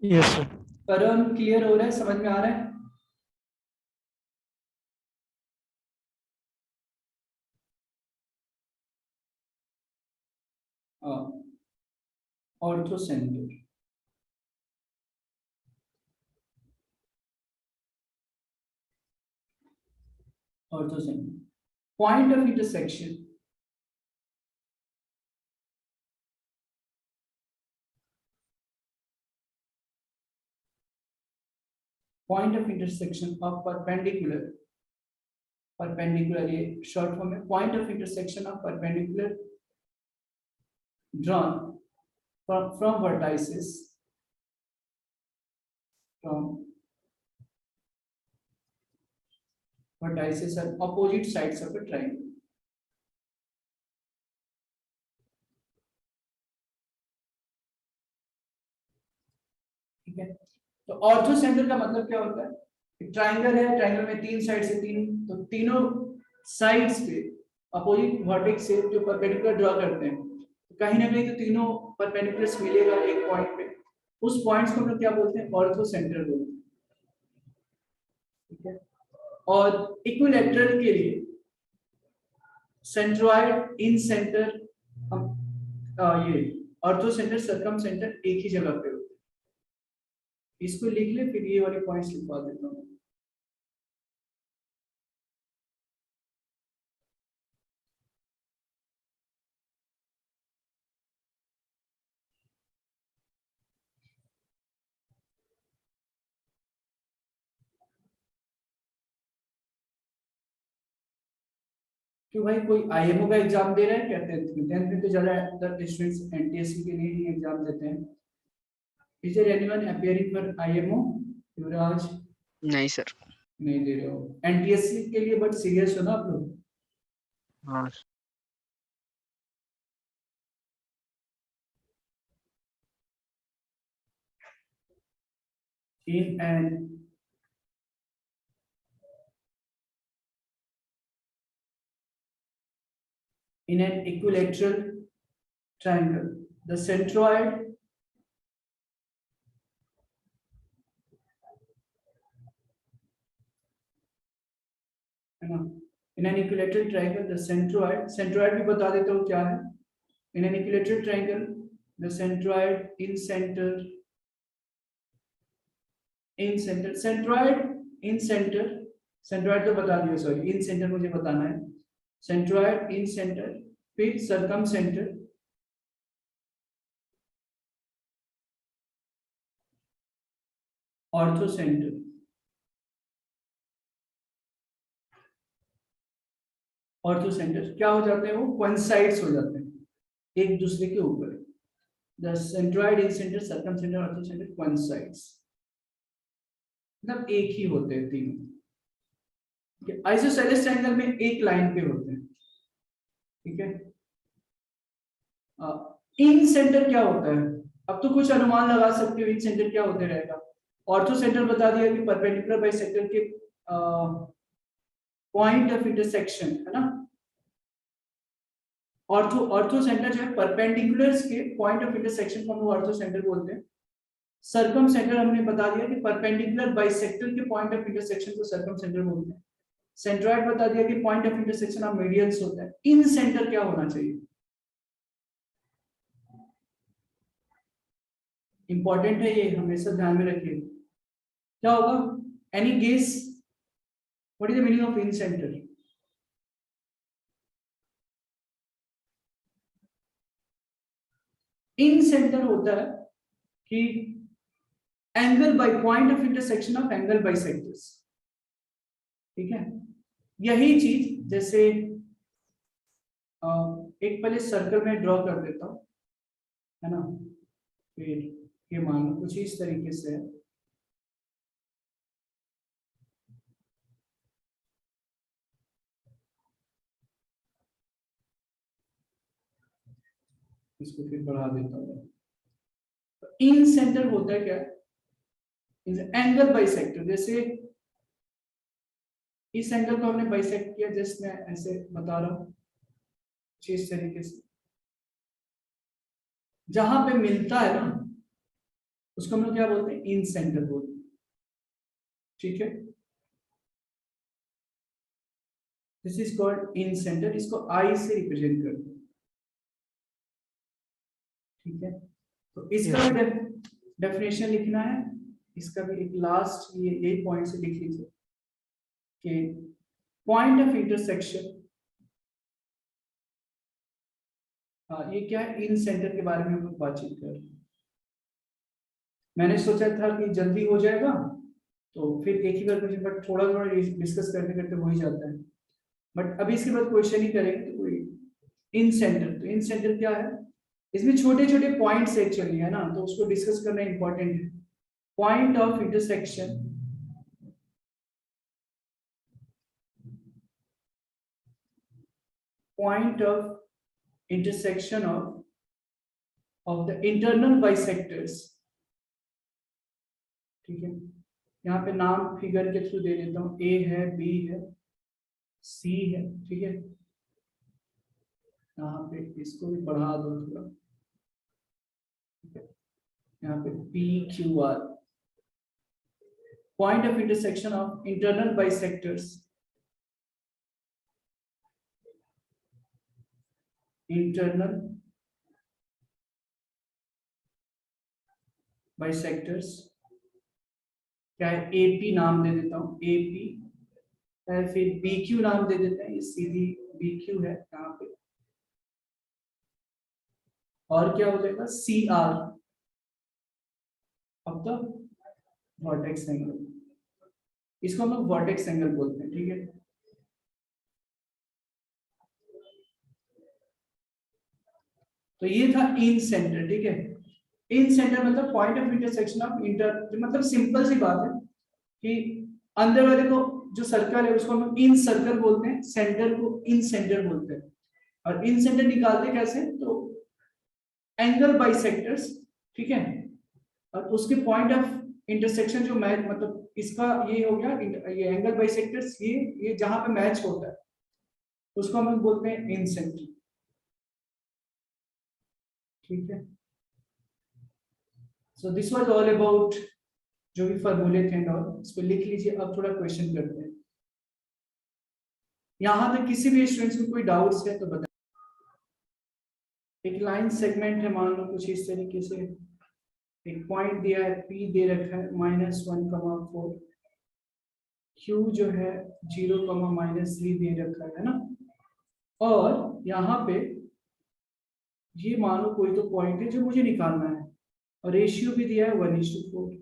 Yes sir.
करण क्लियर हो रहा है, समझ में आ रहा है? Orthocentre, orthocentre point of intersection, point of intersection of perpendicular, perpendicular ये शॉर्ट फॉर्म है, point of intersection of perpendicular drawn from vertices, from vertices at opposite sides of a triangle. ठीक है, तो ऑर्थोसेंटर का मतलब क्या होता है? ट्राइंगल है, ट्राइंगल में तीन साइड से तीन, तो तीनों साइड्स पे अपोजिट वर्टेक्स से जो परपेंडिकुलर ड्रॉ करते हैं, कहीं ना कहीं तो तीनों परपेंडिकुलर्स मिलेगा एक पॉइंट पे, उस पॉइंट्स को हम लोग क्या बोलते हैं? ऑर्थोसेंटर बोलते हैं। ठीक है, और इक्विलैटरल के लिए सेंट्रोइड, इन सेंटर, हम ये ऑर्थोसेंटर, सर्कमसेंटर एक ही जगह पे होते हैं। इसको लिख ले, फिर ये वाले पॉइंट्स लिखवा देता हूँ। क्यों भाई, कोई आईएमओ का एग्जाम दे रहा है क्या? टेंथ में तो ज्यादा स्टूडेंट्स एनटीएससी के लिए ही एग्जाम देते हैं। Is there anyone appearing for IMO? Yuvraj?
नहीं सर।
नहीं दे रहे हो एनटीएससी के लिए, बट सीरियस हो ना आप लोग?
हाँ
in an equilateral triangle, the centroid in an equilateral triangle, the centroid भी बता देता हूँ क्या है। in an equilateral triangle, the centroid in center, centroid in center, centroid तो बता दिया, सॉरी in center मुझे बताना है। centroid in center, फिर circumcenter, ऑर्थोसेंटर, ऑर्थोसेंटर क्या हो जाते हैं? वो कोइंसाइड्स हो जाते हैं एक दूसरे के ऊपर। The centroid, incentre, circumcentre, orthocentre coincides, मतलब एक ही होते हैं तीनों। आइसोसेलेस ट्रायंगल में एक लाइन पे होते हैं। ठीक है, इन सेंटर क्या होता है? अब तो कुछ अनुमान लगा सकते हो इन सेंटर क्या होते रहेगा। ऑर्थो सेंटर बता दिया कि परपेंडिकुलर बाइसेक्टर के पॉइंट ऑफ इंटरसेक्शन है ना। ऑर्थो सेंटर जो है परपेंडिकुलर्स के पॉइंट ऑफ इंटरसेक्शन को हम ऑर्थो सेंटर बोलते हैं। सर्कम सेंटर हमने बता दिया कि परपेंडिकुलर बाइसेक्टर के पॉइंट ऑफ इंटरसेक्शन को सर्कम सेंटर बोलते हैं। सेंट्रॉइड बता दिया कि point of intersection of medians होता है। इन सेंटर क्या होना चाहिए? इंपॉर्टेंट है ये, हमेशा ध्यान में रखिए। क्या होगा? Any guess? What is the meaning of incentre? Incentre होता है कि angle by point of intersection of angle bisectors. ठीक है, यही चीज जैसे एक पहले सर्कल में ड्रॉ कर देता हूं, है ना। फिर ये मान लो कुछ इस तरीके से है। इसको फिर बढ़ा देता हूँ। इन सेंटर होता है क्या, एंगल बाइसेक्टर। जैसे इस एंगल को हमने बाइसेक्ट किया, जस्ट मैं ऐसे बता रहा हूँ इस तरीके से, जहां पे मिलता है ना उसको हम लोग क्या बोलते हैं, इन सेंटर बोलते हैं। ठीक है, this is called in centre. इसको आई से रिप्रेजेंट करते हैं। ठीक है, तो इसका भी डेफिनेशन लिखना है, इसका भी एक लास्ट ये यही पॉइंट से लिख लीजिए कि पॉइंट ऑफ इंटरसेक्शन, ये क्या है, इन सेंटर के बारे में हम लोग बातचीत कर रहे हैं। मैंने सोचा था कि जल्दी हो जाएगा तो फिर एक ही बार क्वेश्चन, बट थोड़ा थोड़ा डिस्कस करते करते हो ही जाता है। बट अभी इसके बाद क्वेश्चन ही करेंगे तो कोई इन सेंटर, तो इन सेंटर क्या है, इसमें छोटे छोटे पॉइंट्स एक्चुअली है ना, तो उसको डिस्कस करना इंपॉर्टेंट है। Point of intersection, point of intersection of the internal bisectors। ठीक है, यहाँ पे नाम फिगर के थ्रू दे देता हूँ, ए है, बी है, सी है। ठीक है, यहाँ पे इसको भी बढ़ा दो थोड़ा, यहाँ पे P Q R, point of intersection of internal bisectors, internal bisectors क्या है, एपी नाम दे देता हूँ, एपी है, फिर बीक्यू नाम दे देते हैं, ये सीधी बीक्यू है यहाँ पे, और क्या हो जाएगा, C R of the vertex angle. इसको हम लोग वर्टेक्स एंगल बोलते हैं। ठीक है, तो ये था इन सेंटर। ठीक है, इन सेंटर मतलब point of intersection of inter, मतलब सिंपल सी बात है कि अंदर वाले को जो सर्कल है उसको हम इन सर्कल बोलते हैं, सेंटर को इन सेंटर बोलते हैं। और इन सेंटर निकालते कैसे, तो एंगल बाइसेक्टर्स। ठीक है, और उसके पॉइंट ऑफ इंटरसेक्शन जो मैच, मतलब इसका ये हो गया, ये एंगल बाइसेक्टर्स, ये जहां पे मैच होता है उसको हम बोलते हैं इन सेंटर। ठीक है, सो दिस वाज ऑल अबाउट जो भी फॉर्मूले थे और इसको लिख लीजिए। अब थोड़ा क्वेश्चन करते हैं। यहां तक किसी भी स्टूडेंट्स को कोई डाउट्स है तो बताएं। एक लाइन सेगमेंट है, मान लो कुछ इस तरीके से, एक पॉइंट दिया है, P दे रखा है -1,4, Q जो है 0,-3 दे रखा है ना, और यहाँ पे ये मानो कोई तो पॉइंट है जो मुझे निकालना है, और रेशियो भी दिया है 1:4।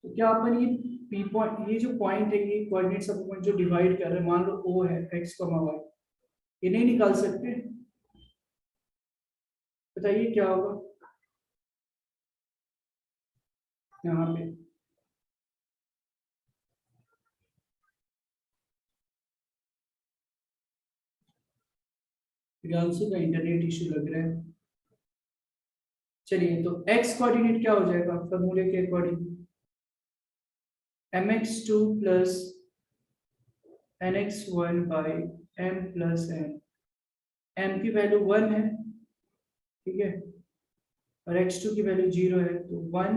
तो क्या अपन ये P पॉइंट, ये जो पॉइंट है, ये कोऑर्डिनेट सब पॉइंट जो डिवाइड कर रहे हैं, मान लो O है x, y, ये नहीं निकाल सकते? बताइए क्या होगा यहाँ पे। प्रियांशु का इंटरनेट इश्यू लग रहा है। चलिए, तो x कोऑर्डिनेट क्या हो जाएगा फॉर्मूले के according, mx2 plus nx1 by m plus n। m की वैल्यू 1 है, ठीक है, और x2 की वैल्यू 0 है, तो 1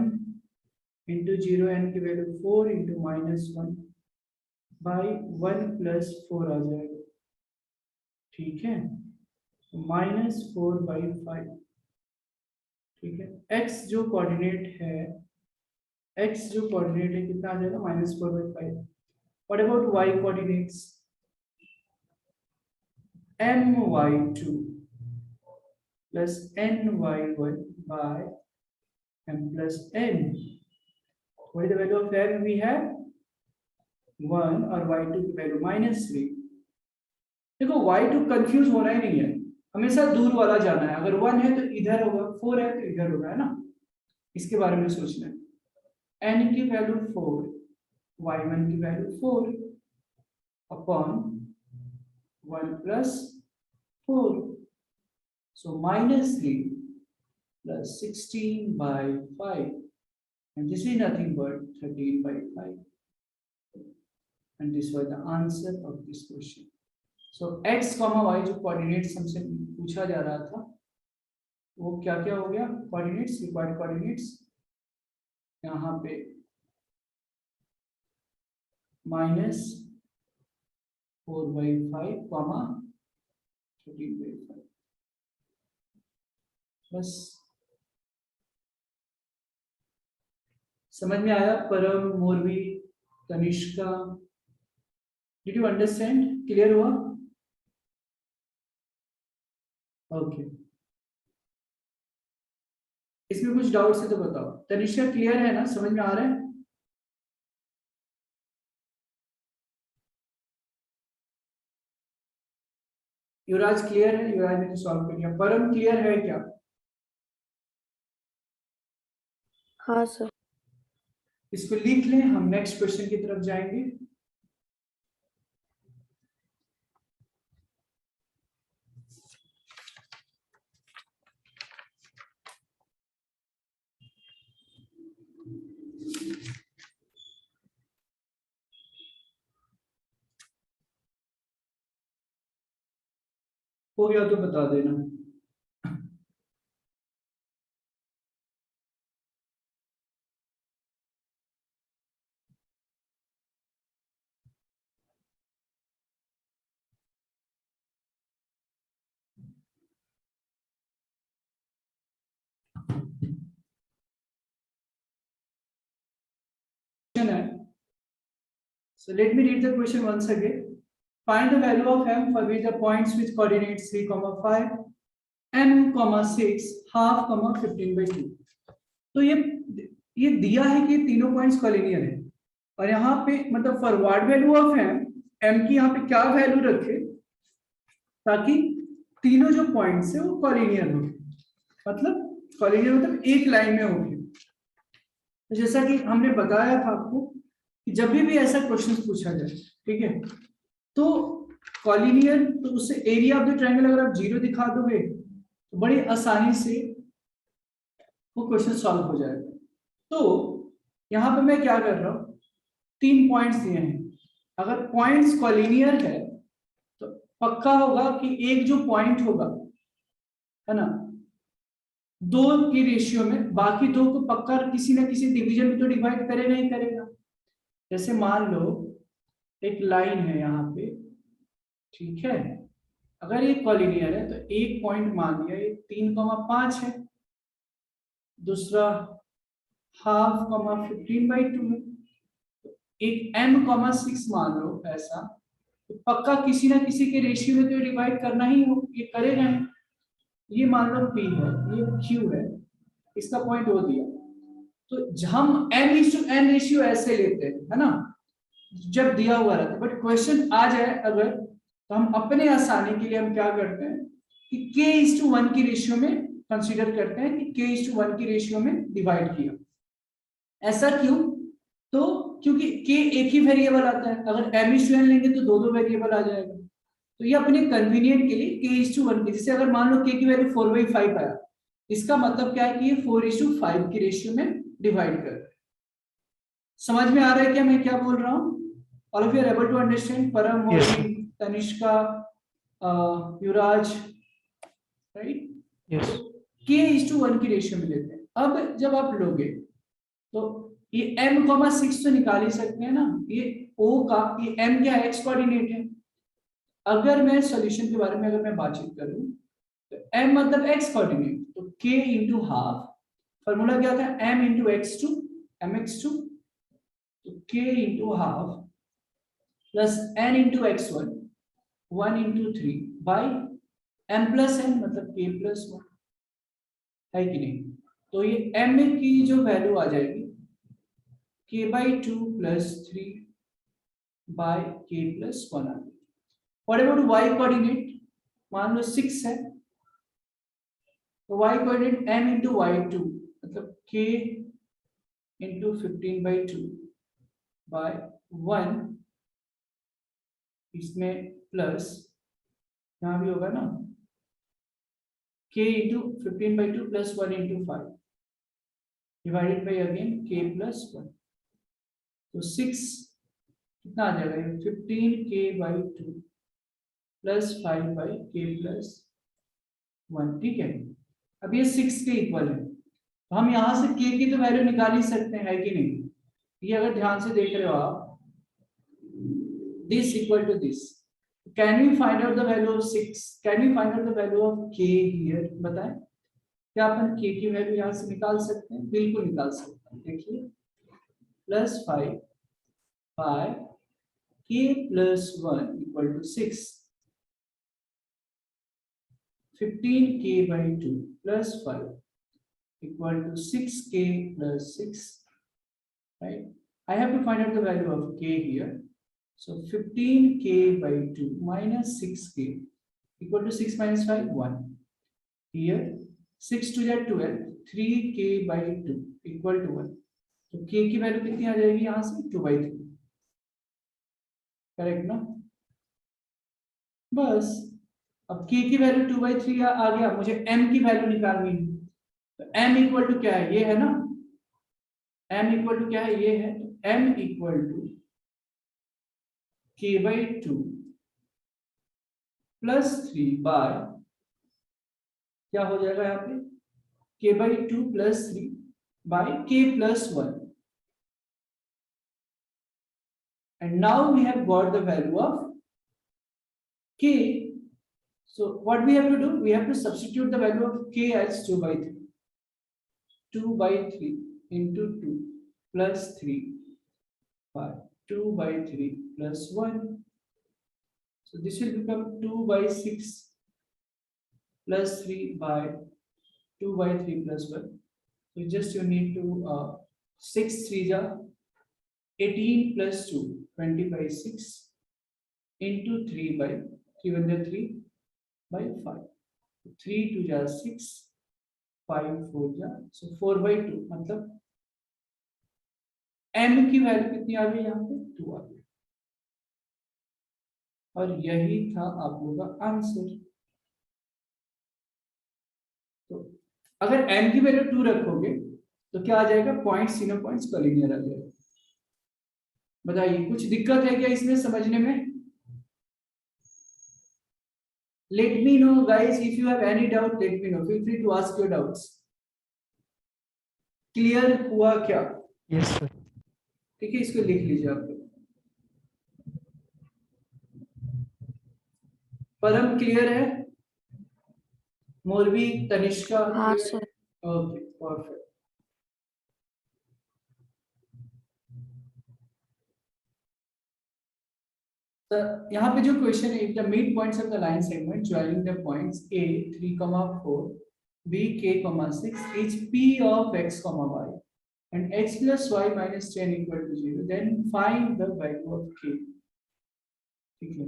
इंटू 0, n की वैल्यू 4 इंटू -1 बाई 1 प्लस 4 आ जाएगा। ठीक है, -4/5। ठीक है, x जो कोऑर्डिनेट है, x जो कोऑर्डिनेट है कितना आ जाएगा, -4/5। What about y coordinates, my2 plus ny1 by m plus n। what is the value of m? we have 1 और y2 की वैल्यू -3। देखो y2 कंफ्यूज होना ही नहीं है, हमेशा दूर वाला जाना है। अगर 1 है तो इधर होगा, 4 है तो इधर होगा, है ना, इसके बारे में सोचना है। n की वैल्यू 4, y1 की value 4 upon 1 plus 4, so -3 plus 16 by 5, and this is nothing but 13 by 5, and this was the answer of this question. So x, y जो कोऑर्डिनेट्स हमसे पूछा जा रहा था वो क्या क्या हो गया, कोऑर्डिनेट्स, रिक्वायर्ड कोऑर्डिनेट्स यहाँ पे -4/5, 13/5, बस समझ में आया? Param, Morvi, Tanishka, did you understand? Clear हुआ? ओके, इसमें कुछ डाउट्स है तो बताओ। तनिष्का क्लियर है ना, समझ में आ रहा है? युवराज क्लियर है? युवराज ने तो सॉल्व कर दिया। परम क्लियर है क्या?
हाँ सर।
इसको लिख लें, हम नेक्स्ट क्वेश्चन की तरफ जाएंगे। हो गया तो बता देना। So let me read the question once again. Find the value of m for which the points with coordinates 3, 5, m, 6, half, 15/2. तो ये दिया है कि तीनों पॉइंट्स कॉलिनियर है, और यहाँ पे मतलब फॉरवर्ड वैल्यू ऑफ m की यहाँ पे क्या वैल्यू रखे ताकि तीनों जो पॉइंट्स है वो कॉलिनियर हो, मतलब कॉलिनियर मतलब एक लाइन में होगी। तो जैसा कि हमने बताया था आपको कि जब भी ऐसा क्वेश्चन पूछा जाए, ठीक है, तो कॉलिनियर, तो उससे एरिया ऑफ द ट्रायंगल अगर आप 0 दिखा दोगे तो बड़ी आसानी से वो क्वेश्चन सॉल्व हो जाएगा। तो यहाँ पे मैं क्या कर रहा हूँ, 3 पॉइंट्स दिए हैं, अगर पॉइंट्स कॉलिनियर है तो पक्का होगा कि एक जो पॉइंट होगा, है ना, 2 की रेशियो में बाकी 2 को पक्का किसी ना किसी डिवीजन में तो डिवाइड करेगा ही करेगा। जैसे मान लो एक लाइन है यहाँ पे, ठीक है, अगर ये कॉलिनियर है तो एक पॉइंट मान लिया ये 3,5 है, दूसरा हाफ 15/2 है, एक m,6 मान लो ऐसा, तो पक्का किसी ना किसी के रेशियो में तो डिवाइड करना ही हो, ये करेगा ही। ये मान लो p है, ये q है, इसका पॉइंट वो दिया, तो हम m/n रेशियो ऐसे लेते हैं, है ना, जब दिया हुआ रहता है। बट क्वेश्चन आ जाए अगर, तो हम अपने आसानी के लिए हम क्या करते हैं कि k/1 की रेशियो में कंसीडर करते हैं कि k/1 की रेशियो में डिवाइड किया। ऐसा क्यों? तो क्योंकि k एक ही वेरिएबल आता है, अगर m/n लेंगे तो दो वेरिएबल आ जाएगा, तो ये अपने कन्वीनियंट के लिए k/1 की, जैसे अगर मान लो k की वैल्यू 4/5 आया, इसका मतलब क्या है कि ये 4:5 की रेशियो में डिवाइड कर रहे हैं। समझ में आ रहा है क्या मैं क्या बोल रहा हूँ? All of you are able to understand? Param,
Yes,
Mohin, Tanishka, Yuvraj, right?
yes,
k/1 की रेशियो में लेते हैं। अब जब आप लोगे तो ये m,6 तो निकाल ही सकते हैं ना, ये o का, ये m क्या है, x कोऑर्डिनेट है। अगर मैं सॉल्यूशन के बारे में अगर मैं बातचीत करूं तो m मतलब x कोऑर्डिनेट, तो k इंटू हाफ, फॉर्मूला क्या था, m इंटू x2 mx2, तो k into half plus n into x1 1 into 3 by m plus n मतलब k प्लस 1, है कि नहीं? तो ये m की जो वैल्यू आ जाएगी k/2 plus 3 by k plus 1 आ गई। What about y coordinate? मान लो 6 है, तो y coordinate m into y2 मतलब k इंटू 15/2 बाय 1, इसमें प्लस यहाँ भी होगा ना k into 15/2 plus 1 into 5 divided by again k plus 1. तो 6 कितना आ जाएगा? 15k/2 plus 5/k plus 1. ठीक है, अब ये 6 के इक्वल है, तो हम यहाँ से k की तो वैल्यू निकाल ही सकते हैं, है कि नहीं? ये अगर ध्यान से देख रहे हो आप, this equal to this. Can we find out the value of 6? Can we find out the value of k here? बताएं, क्या अपन k की वैल्यू यहाँ से निकाल सकते हैं? बिल्कुल निकाल सकते हैं. देखिए, plus 5 by k plus 1 equal to 6. 15k/2 plus 5 equal to 6k plus 6, right? I have to find out the value of k here. So 15k/2 minus 6k equal to 6 minus 5, 1. Here 6 to the 12, 3k/2 equal to 1. तो k की value कितनी आ जाएगी यहाँ से? 2/3. Correct ना? बस अब k की वैल्यू 2/3 आ गया, मुझे m की वैल्यू निकालनी है. तो m इक्वल टू क्या है? ये है ना, m इक्वल टू क्या है? ये है. तो m equal to k/2 plus 3 by, क्या हो जाएगा यहाँ पे? k/2 plus 3 by k plus 1. And now we have got the value of k. So what we have to do? We have to substitute the value of k as 2/3. 2/3 into 2 plus 3 by 2/3 plus 1. So this will become 2/6 plus 3 by 2/3 plus 1. So just you need to 6 3 ja 18 plus 2 20/6 into 3 by 3 1 3 by 5. 3 2 जा 6, 5 4 जा, so 4/2. मतलब m की value कितनी आ गई यहाँ पे? 2 आ गई. और यही था आप लोगों का आंसर. तो अगर m की वैल्यू 2 रखोगे तो क्या आ जाएगा? पॉइंट्स, तीनों पॉइंट्स कोलिनियर आ जाएगा. बताइए, कुछ दिक्कत है क्या इसमें समझने में? Let me know guys, if you have any doubt, let me know. Feel free to ask your doubts. Clear हुआ क्या?
Yes, sir.
ठीक है, इसको लिख लीजिए आप लोग. परम क्लियर है? मोरवी, तनिष्का?
हाँ सर.
Okay, perfect. यहाँ पे जो क्वेश्चन है, if the midpoints of the line segment joining the points a 3,4 b k, 6 is p of x, y and x plus y minus 10 equal to 0, then find the value of k. ठीक है,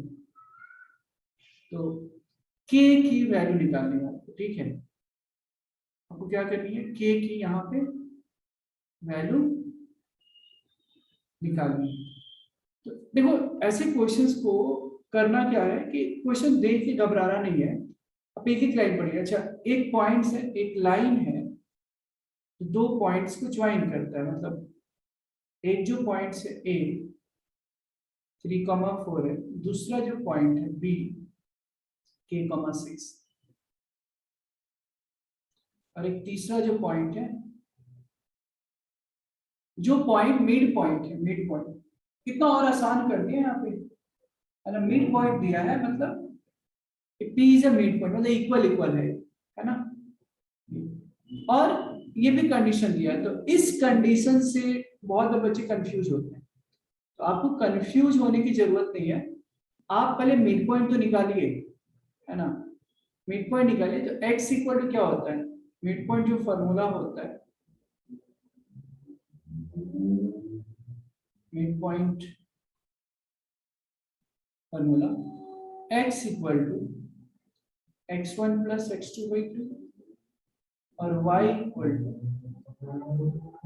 तो k की value निकालनी है आपको. ठीक है, आपको क्या करनी है? k की यहाँ पे वैल्यू निकालनी है. तो देखो, ऐसे क्वेश्चंस को करना क्या है कि क्वेश्चन देख के घबराना नहीं है. अब एक एक लाइन पढ़िए. अच्छा, एक पॉइंट है, एक लाइन है, दो पॉइंट्स को ज्वाइन करता है. मतलब एक जो पॉइंट है a 3,4 है, दूसरा जो पॉइंट है b k, 6, और एक तीसरा जो पॉइंट है, जो पॉइंट मिड पॉइंट है. मिड पॉइंट कितना और आसान कर दिया यहाँ पे, है ना? मिड पॉइंट दिया है, मतलब P is a mid point, मतलब इक्वल इक्वल है ना? और ये भी कंडीशन दिया है. तो इस कंडीशन से बहुत बच्चे कंफ्यूज होते हैं. तो आपको कंफ्यूज होने की जरूरत नहीं है. आप पहले मिड पॉइंट तो निकालिए, है ना? मिड पॉइंट निकालिए. तो x इक्वल टू क्या होता है? मिड पॉइंट जो फॉर्मूला होता है, mid point formula, x equal to x1 plus x2/3 और y इक्वल टू,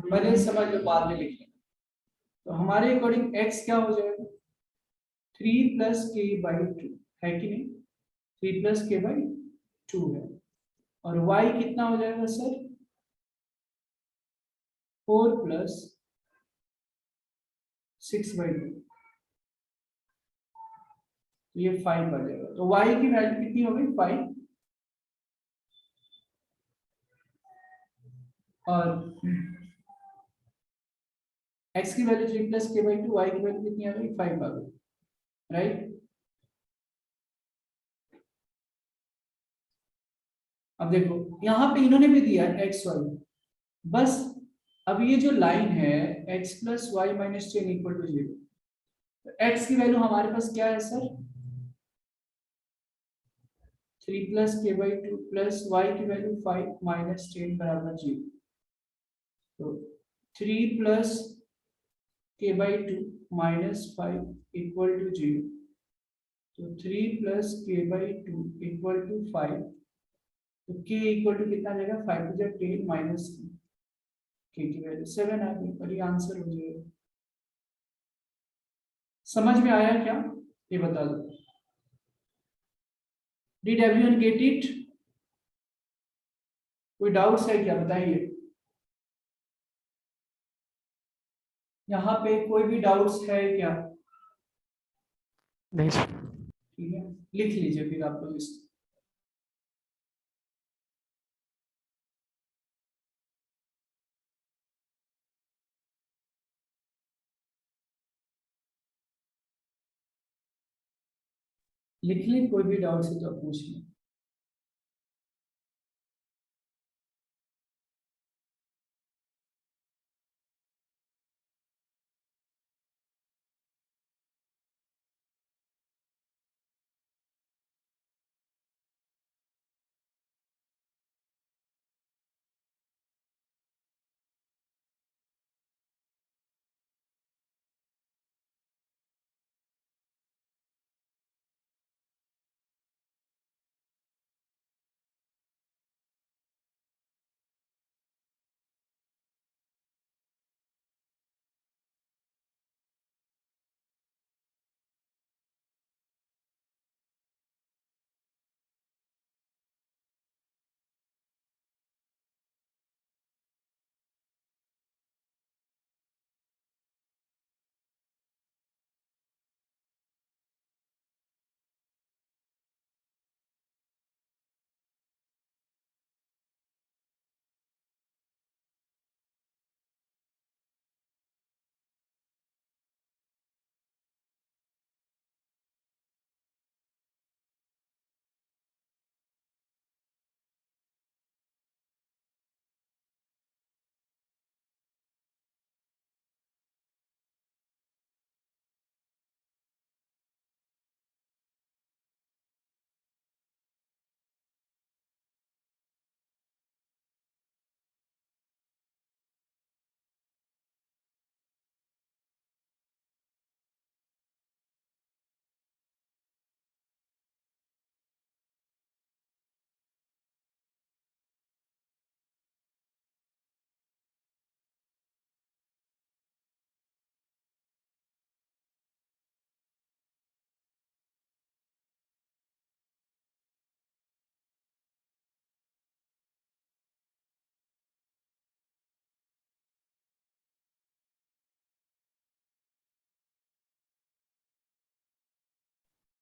पहले समझ लो बाद में लिख लेना. तो हमारे अकॉर्डिंग x क्या हो जाएगा? 3 + k/2 है कि नहीं? 3 + k/2 है. और y कितना हो जाएगा सर 4 प्लस 6/2, तो ये 5 आ जाएगा। तो y की वैल्यू कितनी हो गई 5, और x की वैल्यू 3 प्लस k/2, y की वैल्यू कितनी आ गई 5 आ गई, राइट। अब देखो यहाँ पे इन्होंने भी दिया है एक्स वाई, बस अब ये जो लाइन है x plus y minus 10 equal to 0, तो x की वैल्यू हमारे पास क्या है sir 3 plus k/2 plus y की वैल्यू 5 माइनस 10 बराबर 0, तो 3 plus k/2 minus 5 equal to 0, तो 3 प्लस k/2 इक्वल टू 5, तो k इक्वल टू कितना आ जाएगा 5 टू 10 माइनस k की वैल्यू 7 आ गई, और ये आंसर हो जाएगा। समझ में आया क्या, ये बता दो। Did everyone get it? कोई डाउट्स है क्या, बताइए। यहाँ पे कोई भी डाउट्स है क्या?
नहीं सर।
ठीक है, लिख लीजिए फिर आप लोग इसको। लिख ले, कोई भी डाउट्स है तो आप पूछ लें।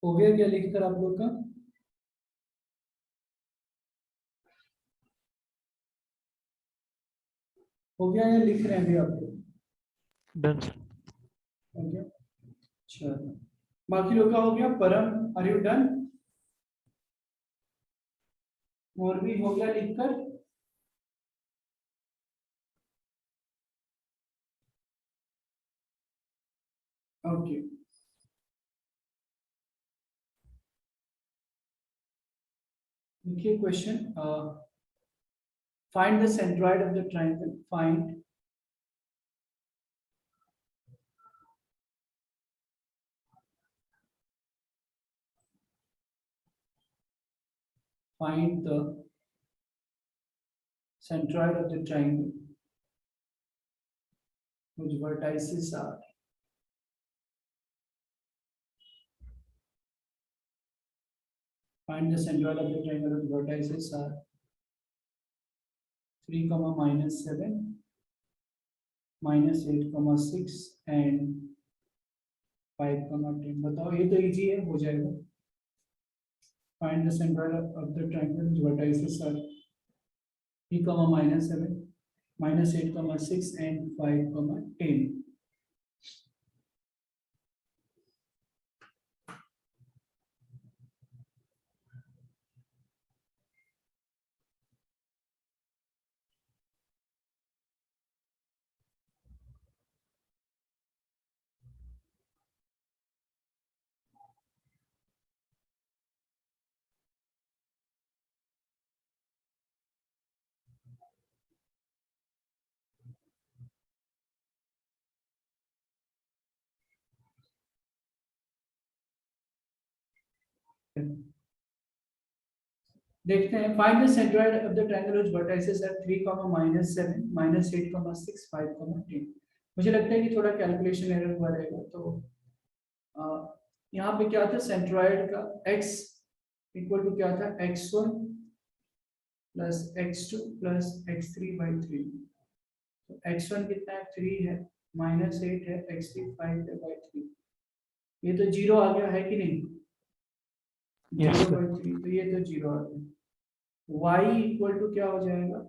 हो गया क्या लिखकर आप लोग का? हो गया या लिख रहे हैं अभी आप लोग?
Done sir.
हो गया, अच्छा। बाकी लोग का हो गया? परम, आर यू डन? और भी हो गया लिखकर? ओके, देखिए question, find the centroid of the triangle, find the centroid of the triangle whose vertices are find the centroid of the triangle whose vertices are 3, -7, -8, 6 and 5, 10। बताओ, ये तो इजी है, हो जाएगा। Find the centre of the triangle which vertices are 3, -7, -8, 6 and 5, 10। देखते हैं। Find the centroid of the triangle which vertices are 3, -7, -8, 6, 5, 10। मुझे लगता है कि थोड़ा कैलकुलेशन एरर हुआ रहेगा। तो यहाँ पे क्या था, सेंट्रोइड का x इक्वल टू क्या था, x1 plus x2 plus x3/3। तो x1 कितना है, 3 है, -8 है, x3 5 है, 3। ये तो 0 आ गया है कि नहीं,
Yes, sir.
0/3, तो ये तो 0 आ गया। y इक्वल टू क्या हो जाएगा,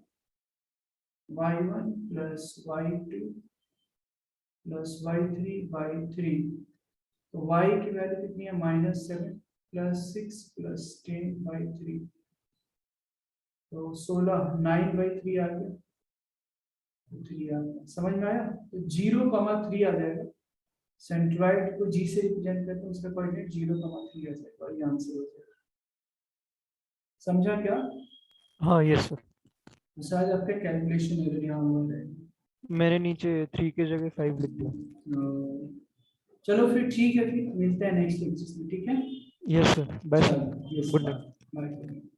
y1 plus y2 plus y3/3। तो y की वैल्यू कितनी है, -7 प्लस 6 प्लस 10/3। तो 16, 9/3 आ गया, 3 आ गया। समझ में आया? तो 0, 3 आ जाएगा। सेंट्रॉइड को g से रिप्रेजेंट करते हैं, उसका कोऑर्डिनेट 0, 3 आ जाएगा। ये आंसर हो जाएगा। समझा क्या?
हाँ यस सर,
शायद आपका कैलकुलेशन एरर यहाँ हुआ है।
मैंने नीचे 3 की जगह 5 लिख दिया।
चलो फिर ठीक है, फिर मिलते हैं नेक्स्ट लेक्चर में, ठीक है?
यस सर, बाय सर,
चलो, yes,
good night.
bye. Bye.